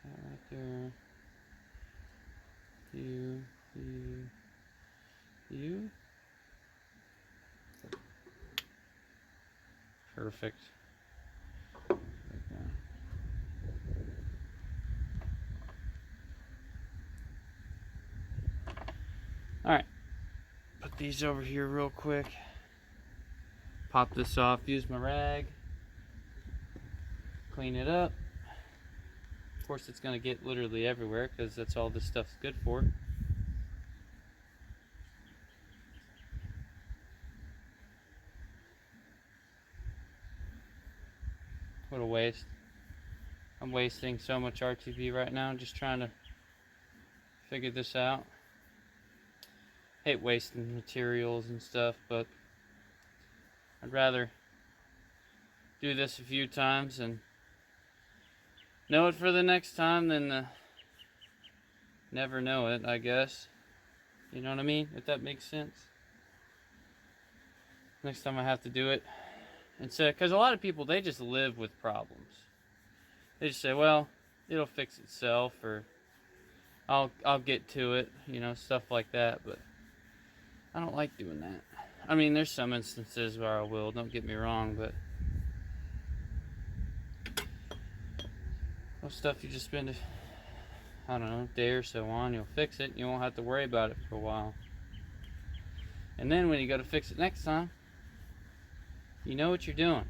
Right there. You. Perfect. Alright, put these over here real quick. Pop this off, use my rag. Clean it up. Of course it's going to get literally everywhere because that's all this stuff's good for. What a waste. I'm wasting so much RTV right now just trying to figure this out. Hate wasting materials and stuff, but I'd rather do this a few times and know it for the next time than never know it, I guess. You know what I mean? If that makes sense. Next time I have to do it. And so, because a lot of people, they just live with problems. They just say, well, it'll fix itself, or I'll get to it, you know, stuff like that. But I don't like doing that. I mean, there's some instances where I will, don't get me wrong, but most stuff you just spend I don't know, a day or so on, you'll fix it, you won't have to worry about it for a while. And then when you go to fix it next time, you know what you're doing.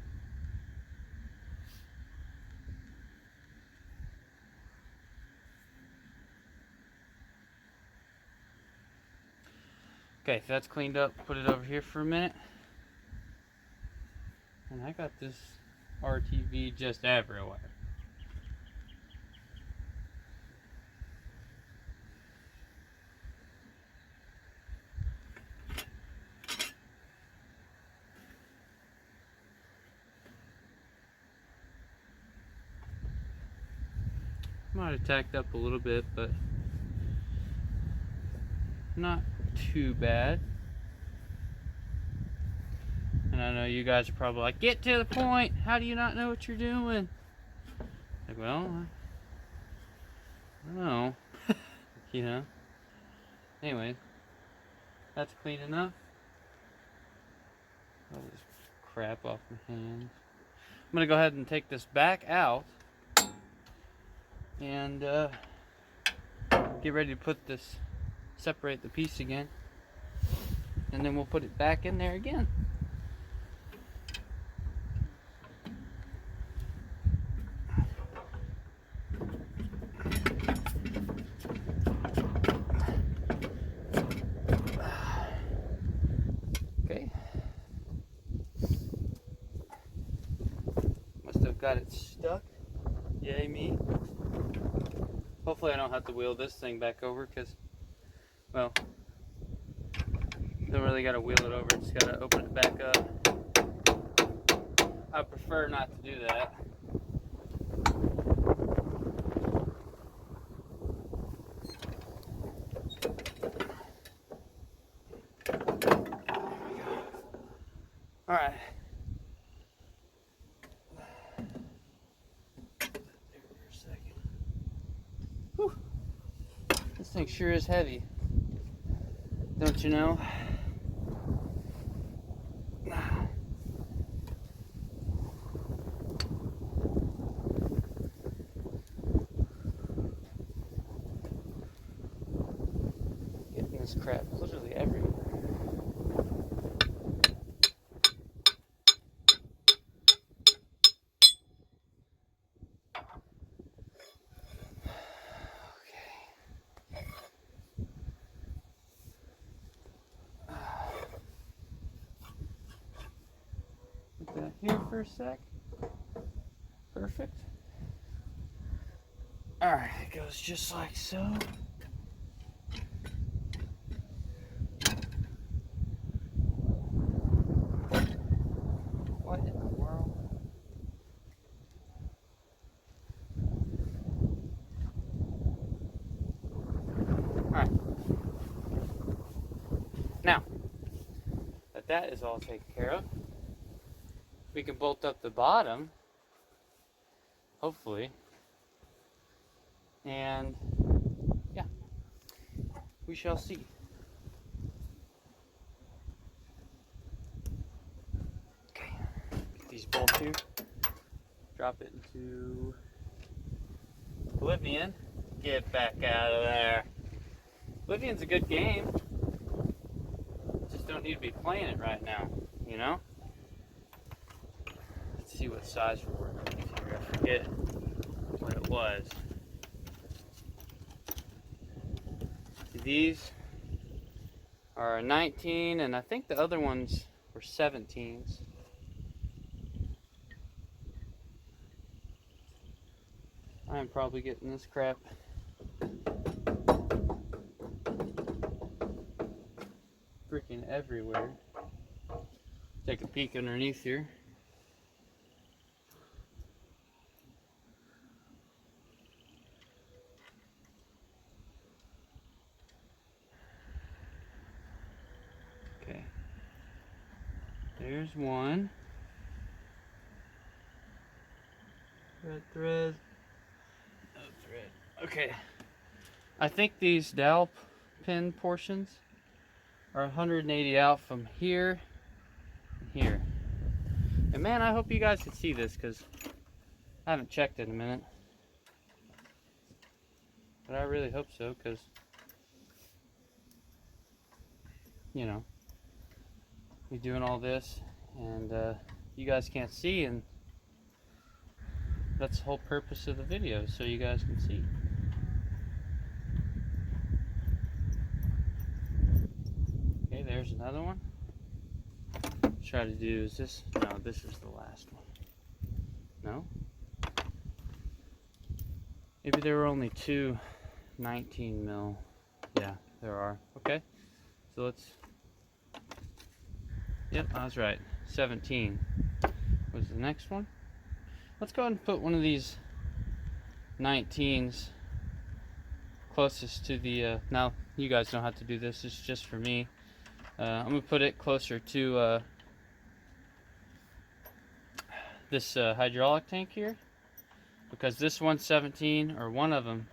Okay, so that's cleaned up, put it over here for a minute. And I got this RTV just everywhere. Might have tacked up a little bit, but not too bad. And I know you guys are probably like, get to the point, how do you not know what you're doing? Like, well, I don't know. You know. Anyway, that's clean enough. All this crap off my hands. I'm gonna go ahead and take this back out and get ready to put this, separate the piece again, and then we'll put it back in there again. Okay. Must have got it stuck. Yay me. Hopefully I don't have to wheel this thing back over because, well, don't really got to wheel it over, just got to open it back up. I prefer not to do that. Alright. This thing sure is heavy, don't you know? Getting this crap literally everywhere. Here for a sec. Perfect. Alright, it goes just like so. that is all taken care of. We can bolt up the bottom, hopefully, and yeah, we shall see. Okay, get these bolts here, drop it into Oblivion. Get back out of there. Oblivion's a good game. Just don't need to be playing it right now, you know? Let's see what size we're working with here. I forget what it was. These are 19, and I think the other ones were 17s. I'm probably getting this crap freaking everywhere. Take a peek underneath here. Okay. There's one. Red thread. No thread. Okay. I think these dowel pin portions are 180 out from here and here. And man, I hope you guys can see this because I haven't checked in a minute. But I really hope so because, you know, we're doing all this and you guys can't see, and that's the whole purpose of the video, so you guys can see. Okay, there's another one. Try to do is this. No, this is the last one. No? Maybe there were only two 19 mil. Yeah, there are. Okay, so let's. Yep, I was right. 17 was the next one. Let's go ahead and put one of these 19s closest to the. Now, you guys don't have to do this. This is just for me. I'm gonna put it closer to this hydraulic tank here, because this 117, or one of them,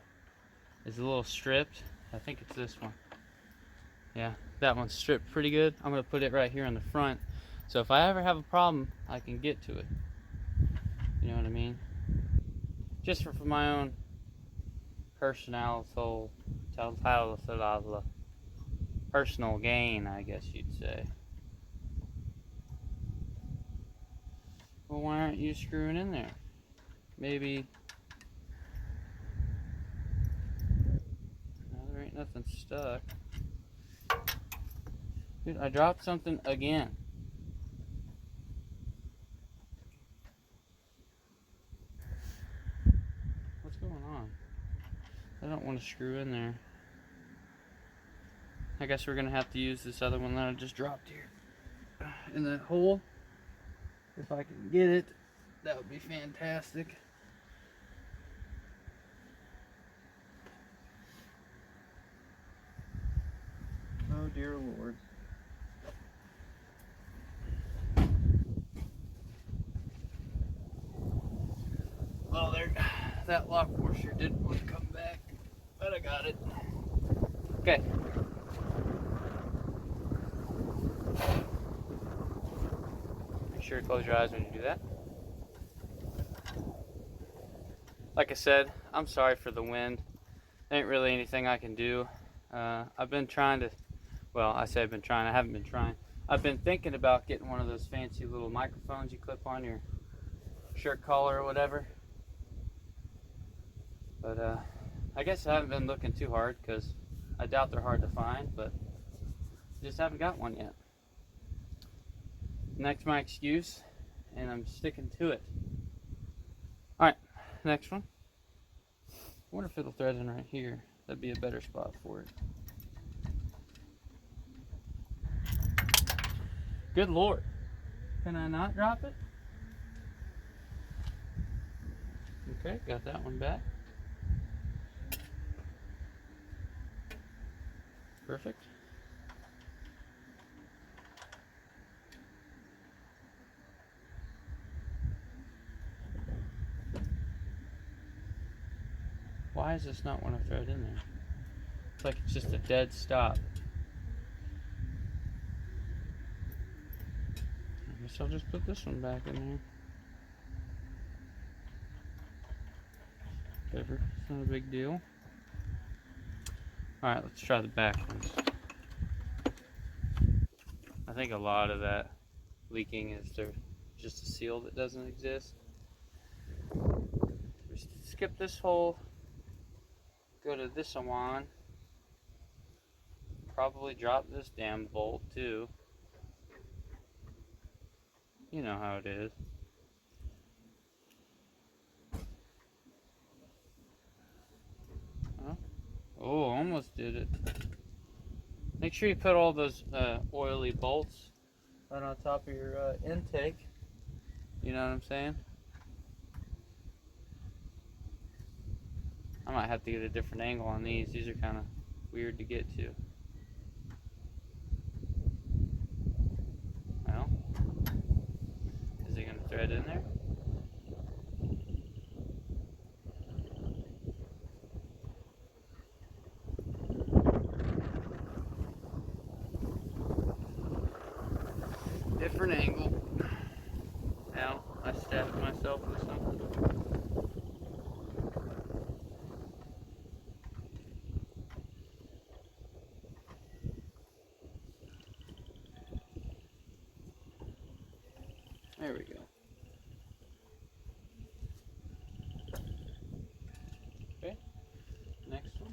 is a little stripped. I think it's this one. Yeah, that one's stripped pretty good. I'm gonna put it right here on the front, so if I ever have a problem, I can get to it. You know what I mean? Just for my own personal gain, I guess you'd say. Well, why aren't you screwing in there? Maybe. No, there ain't nothing stuck. Dude, I dropped something again. What's going on? I don't want to screw in there. I guess we're gonna have to use this other one that I just dropped here in that hole. If I can get it, that would be fantastic. Oh dear Lord. Well, there, that lock washer didn't want to come back, but I got it. Okay. Make sure to close your eyes when you do that. Like I said, I'm sorry for the wind. There ain't really anything I can do. I've been trying to, well, I say I've been trying, I haven't been trying. I've been thinking about getting one of those fancy little microphones you clip on your shirt collar or whatever. But I guess I haven't been looking too hard because I doubt they're hard to find, but just haven't got one yet. And that's my excuse, and I'm sticking to it. Alright, next one. I wonder if it'll thread in right here. That'd be a better spot for it. Good Lord. Can I not drop it? Okay, got that one back. Perfect. Why does this not want to thread in there? It's like it's just a dead stop. I guess I'll just put this one back in there. Whatever, it's not a big deal. Alright, let's try the back ones. I think a lot of that leaking is there just a seal that doesn't exist. Just skip this hole, go to this one, probably drop this damn bolt too. You know how it is. Huh? Oh, almost did it. Make sure you put all those oily bolts right on top of your intake. You know what I'm saying? I might have to get a different angle on these. These are kind of weird to get to. Well, is it going to thread in there? Different angle. Now, I stabbed myself with something. There we go. Okay, next one.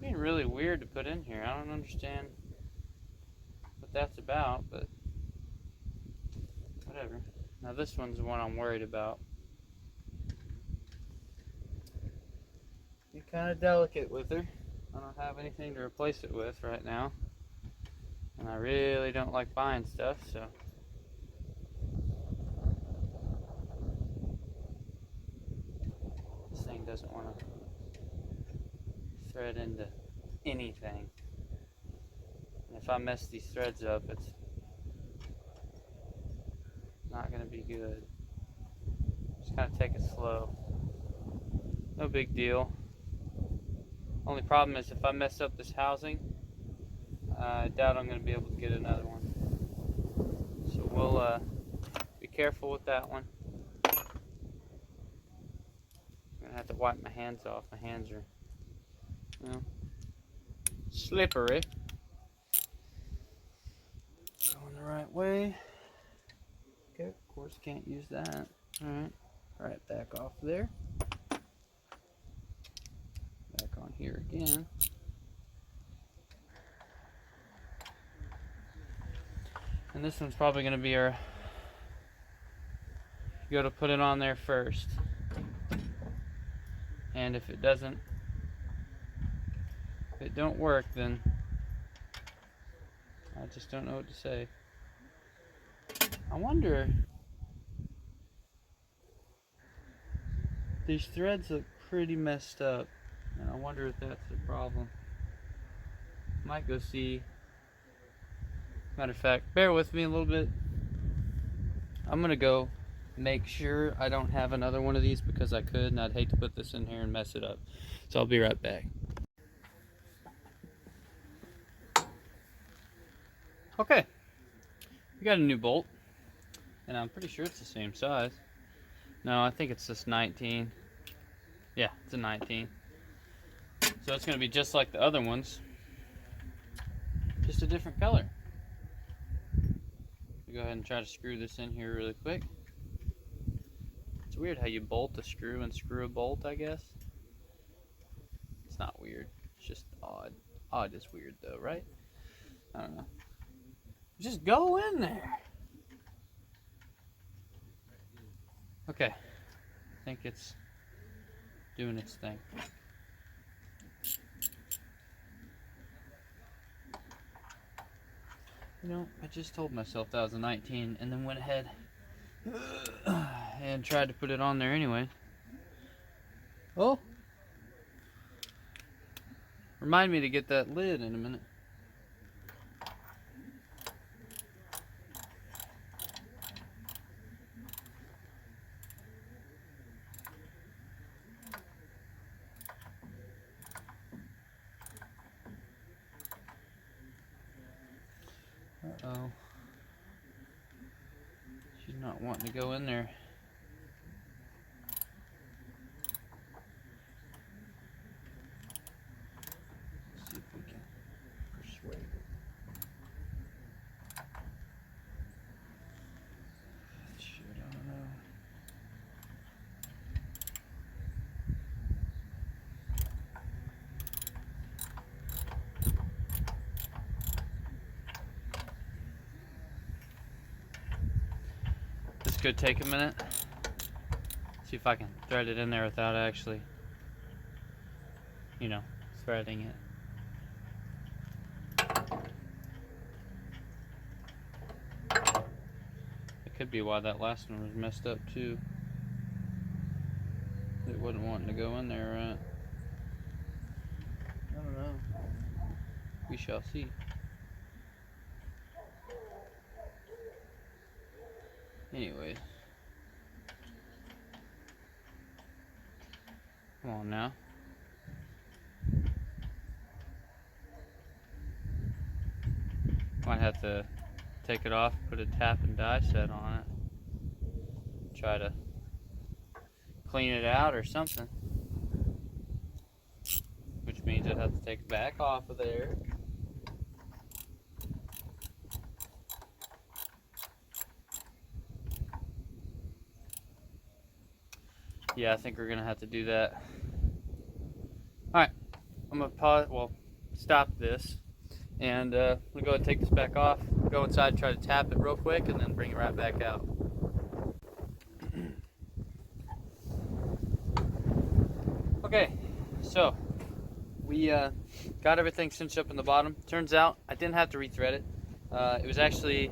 Being really weird to put in here. I don't understand what that's about, but whatever. Now this one's the one I'm worried about. Be kind of delicate with her. I don't have anything to replace it with right now, and I really don't like buying stuff, so this thing doesn't want to thread into anything. And if I mess these threads up, it's not going to be good. Just kind of take it slow. No big deal. Only problem is if I mess up this housing, I doubt I'm going to be able to get another one. So we'll be careful with that one. I'm going to have to wipe my hands off. My hands are, you know, slippery. Going the right way. Okay, of course can't use that. Alright, right back off there. Back on here again. And this one's probably going to be our, you got to put it on there first. And if it doesn't, if it don't work, then I just don't know what to say. I wonder, these threads look pretty messed up, and I wonder if that's the problem. Might go see. Matter of fact, bear with me a little bit. I'm gonna go make sure I don't have another one of these because I could, and I'd hate to put this in here and mess it up. So I'll be right back. Okay, we got a new bolt, and I'm pretty sure it's the same size. No, I think it's just 19. Yeah, it's a 19. So it's going to be just like the other ones, just a different color. Go ahead and try to screw this in here really quick. It's weird how you bolt a screw and screw a bolt, I guess. It's not weird, it's just odd. Odd is weird though, right? I don't know. Just go in there. Okay, I think it's doing its thing. You know, I just told myself that was a 19 and then went ahead and tried to put it on there anyway. Oh! Remind me to get that lid in a minute. Uh-oh. She's not wanting to go in there. Let's see if we can persuade her. Shit, I don't know. This could take a minute. See if I can thread it in there without actually, you know, threading it. It could be why that last one was messed up too. It wasn't wanting to go in there right. I don't know. We shall see. Anyways. Come on now. Might have to take it off, put a tap and die set on it. Try to clean it out or something. Which means I'd have to take it back off of there. Yeah, I think we're gonna have to do that. Alright, I'm gonna pause, well, stop this. And I'm gonna go ahead and take this back off, go inside, try to tap it real quick, and then bring it right back out. Okay, so we got everything cinched up in the bottom. Turns out I didn't have to rethread it. It was actually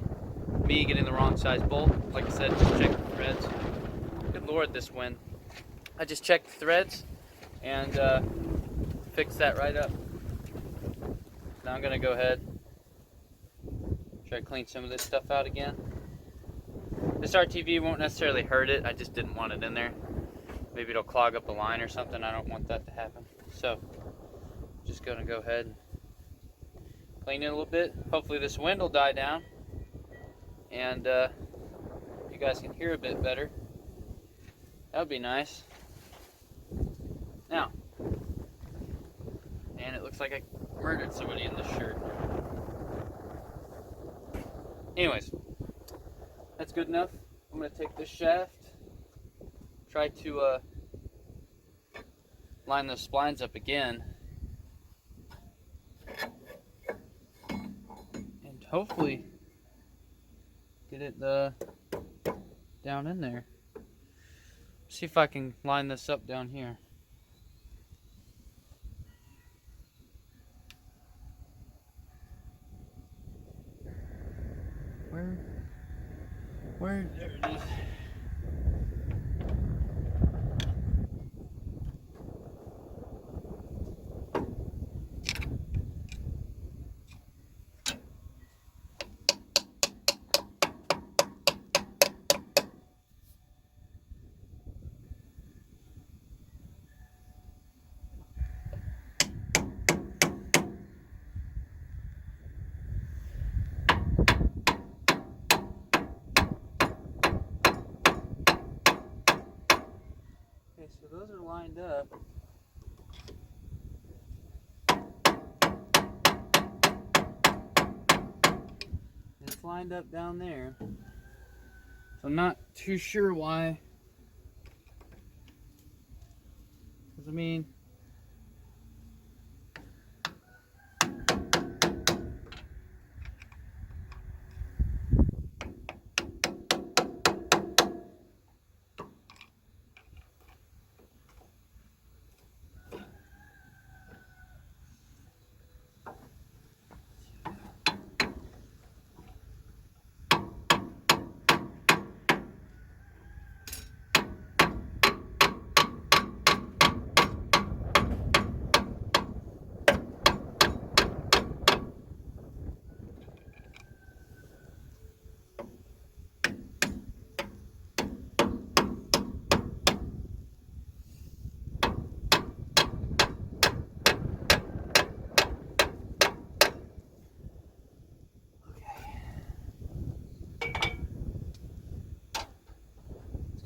me getting the wrong size bolt. Like I said, just check the threads. Good Lord, this wind. I just checked the threads and fixed that right up. Now I'm gonna go ahead, try to clean some of this stuff out again. This RTV won't necessarily hurt it, I just didn't want it in there. Maybe it'll clog up a line or something, I don't want that to happen. So, just gonna go ahead and clean it a little bit. Hopefully this wind will die down and you guys can hear a bit better. That would be nice. Now, and it looks like I murdered somebody in this shirt. Anyways, that's good enough. I'm going to take this shaft, try to line those splines up again, and hopefully get it down in there. See if I can line this up down here. Where, there it is. So those are lined up. It's lined up down there. So I'm not too sure why. Because I mean,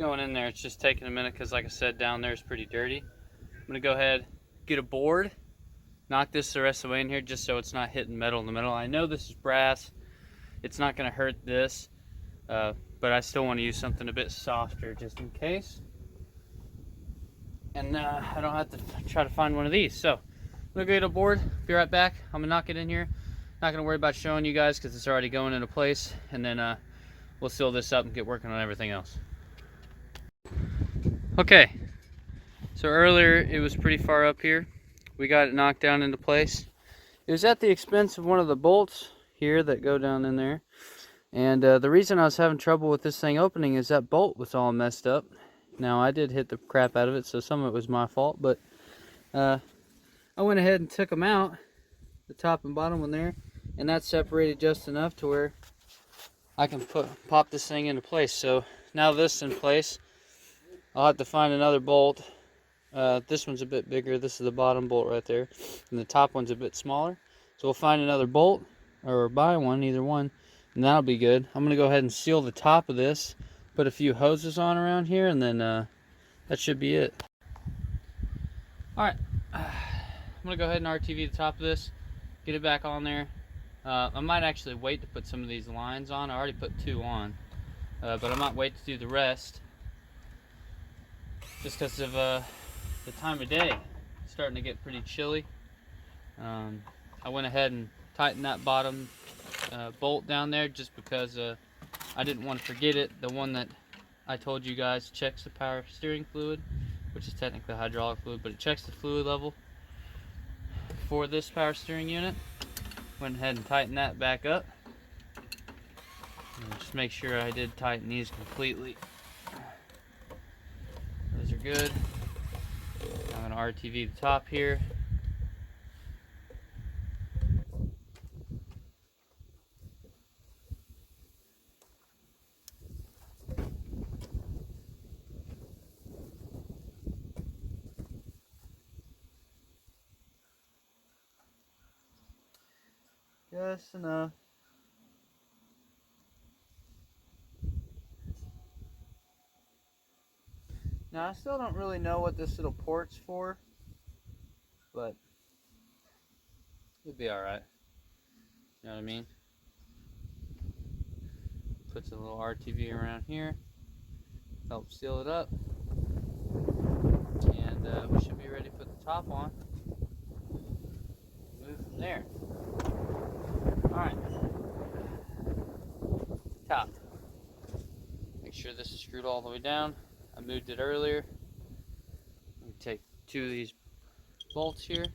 going in there. It's just taking a minute because, like I said, down there is pretty dirty. I'm gonna go ahead, get a board, knock this the rest of the way in here just so it's not hitting metal in the middle. I know this is brass. It's not gonna hurt this, but I still want to use something a bit softer just in case. And I don't have to try to find one of these. So I'm gonna go get a board, be right back. I'm gonna knock it in here. Not gonna worry about showing you guys because it's already going into place. And then we'll seal this up and get working on everything else. Okay, so earlier it was pretty far up here. We got it knocked down into place. It was at the expense of one of the bolts here that go down in there. And the reason I was having trouble with this thing opening is that bolt was all messed up. Now, I did hit the crap out of it, so some of it was my fault, but I went ahead and took them out, the top and bottom one there, and that separated just enough to where I can pop this thing into place. So now this is in place, I'll have to find another bolt. This one's a bit bigger. This is the bottom bolt right there, and the top one's a bit smaller. So we'll find another bolt, or buy one, either one, and that'll be good. I'm going to go ahead and seal the top of this, put a few hoses on around here, and then that should be it. Alright, I'm going to go ahead and RTV the top of this, get it back on there. I might actually wait to put some of these lines on. I already put 2 on, but I might wait to do the rest just because of the time of day. It's starting to get pretty chilly. I went ahead and tightened that bottom bolt down there just because I didn't want to forget it. The one that I told you guys checks the power steering fluid, which is technically hydraulic fluid, but it checks the fluid level for this power steering unit. Went ahead and tightened that back up. And just make sure I did tighten these completely. Those are good. I'm going to RTV the top here. Just enough. Now I still don't really know what this little port's for, but it'll be alright. You know what I mean? Puts a little RTV around here, help seal it up, and we should be ready to put the top on. Move from there. Alright. Top. Make sure this is screwed all the way down. I moved it earlier. Let me take 2 of these bolts here,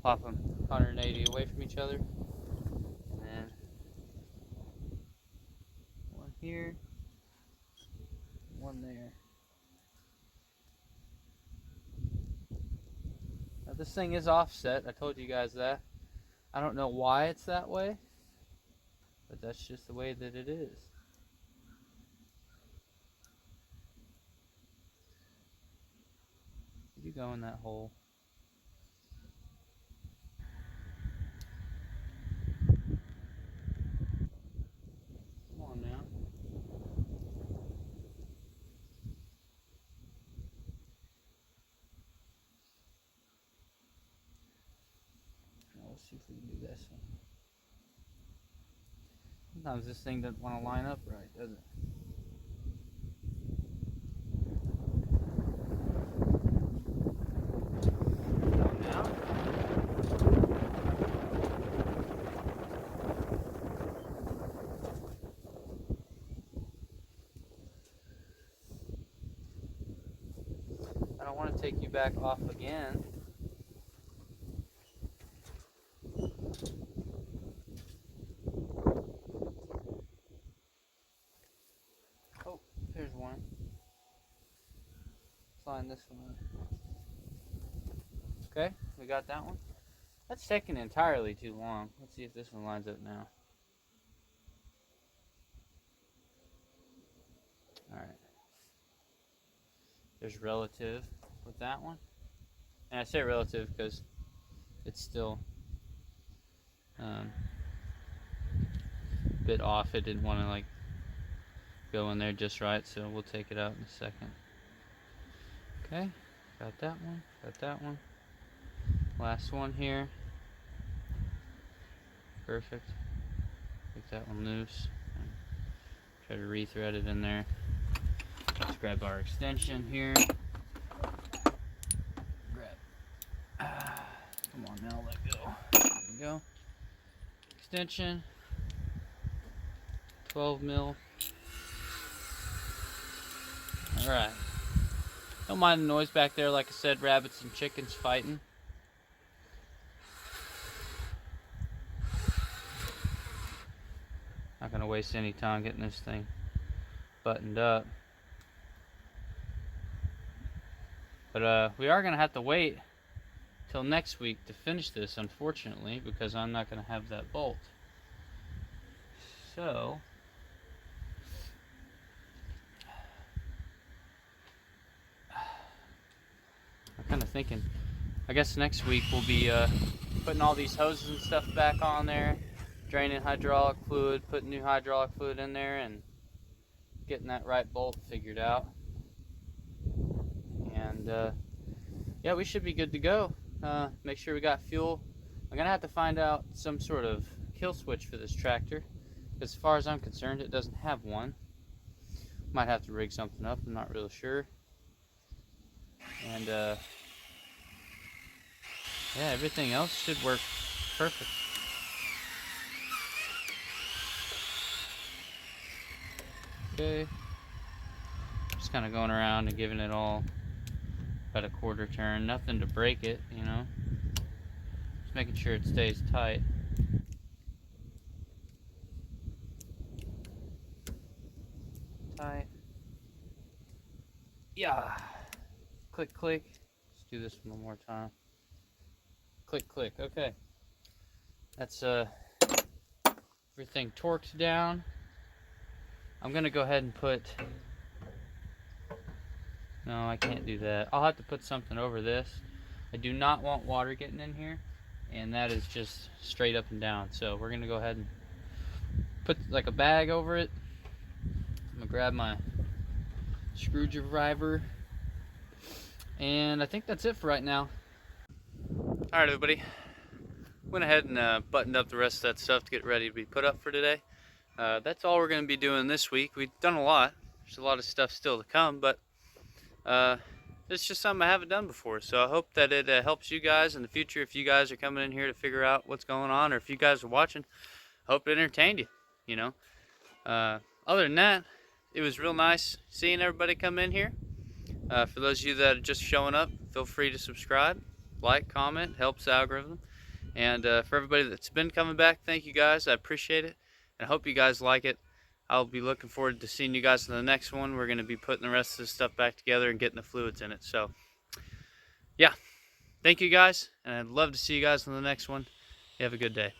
pop them 180 away from each other, and then one here, one there. Now this thing is offset. I told you guys that. I don't know why it's that way, but that's just the way that it is. You go in that hole. Come on now. Now let's see if we can do this one. Sometimes this thing doesn't want to line up right, does it? I don't want to take you back off again. Oh, there's one. Let's line this one up. Okay, we got that one. That's taking entirely too long. Let's see if this one lines up now. Alright. There's relative with that one. And I say relative because it's still a bit off. It didn't want to like go in there just right, so we'll take it out in a second. Okay, got that one, got that one. Last one here. Perfect. Get that one loose. Try to re-thread it in there. Let's grab our extension here. Come on now, let go. There we go. Extension. 12 mil. Alright. Don't mind the noise back there, like I said, rabbits and chickens fighting. Not gonna waste any time getting this thing buttoned up. But we are gonna have to wait till next week to finish this, unfortunately, because I'm not gonna have that bolt. So I'm kind of thinking, I guess next week we'll be putting all these hoses and stuff back on there, draining hydraulic fluid, putting new hydraulic fluid in there, and getting that right bolt figured out. And yeah, we should be good to go. Make sure we got fuel. I'm gonna have to find out some sort of kill switch for this tractor, because as far as I'm concerned, it doesn't have one. Might have to rig something up, I'm not really sure. And yeah, everything else should work perfect. Okay, just kind of going around and giving it all about a quarter turn. Nothing to break it, you know. Just making sure it stays tight. Tight. Yeah. Click, click. Let's do this one more time. Click, click. Okay. That's everything torqued down. I'm gonna go ahead and put. No, I can't do that. I'll have to put something over this. I do not want water getting in here, and that is just straight up and down. So we're gonna go ahead and put like a bag over it. I'm gonna grab my screwdriver, and I think that's it for right now. All right, everybody. Went ahead and buttoned up the rest of that stuff to get ready to be put up for today. That's all we're going to be doing this week. We've done a lot. There's a lot of stuff still to come, but it's just something I haven't done before. So I hope that it helps you guys in the future. If you guys are coming in here to figure out what's going on, or if you guys are watching, I hope it entertained you, you know. Other than that, it was real nice seeing everybody come in here. For those of you that are just showing up, feel free to subscribe, like, comment, helps the algorithm. And for everybody that's been coming back, thank you guys. I appreciate it, and I hope you guys like it. I'll be looking forward to seeing you guys in the next one. We're going to be putting the rest of this stuff back together and getting the fluids in it. So, yeah, thank you guys, and I'd love to see you guys in the next one. You have a good day.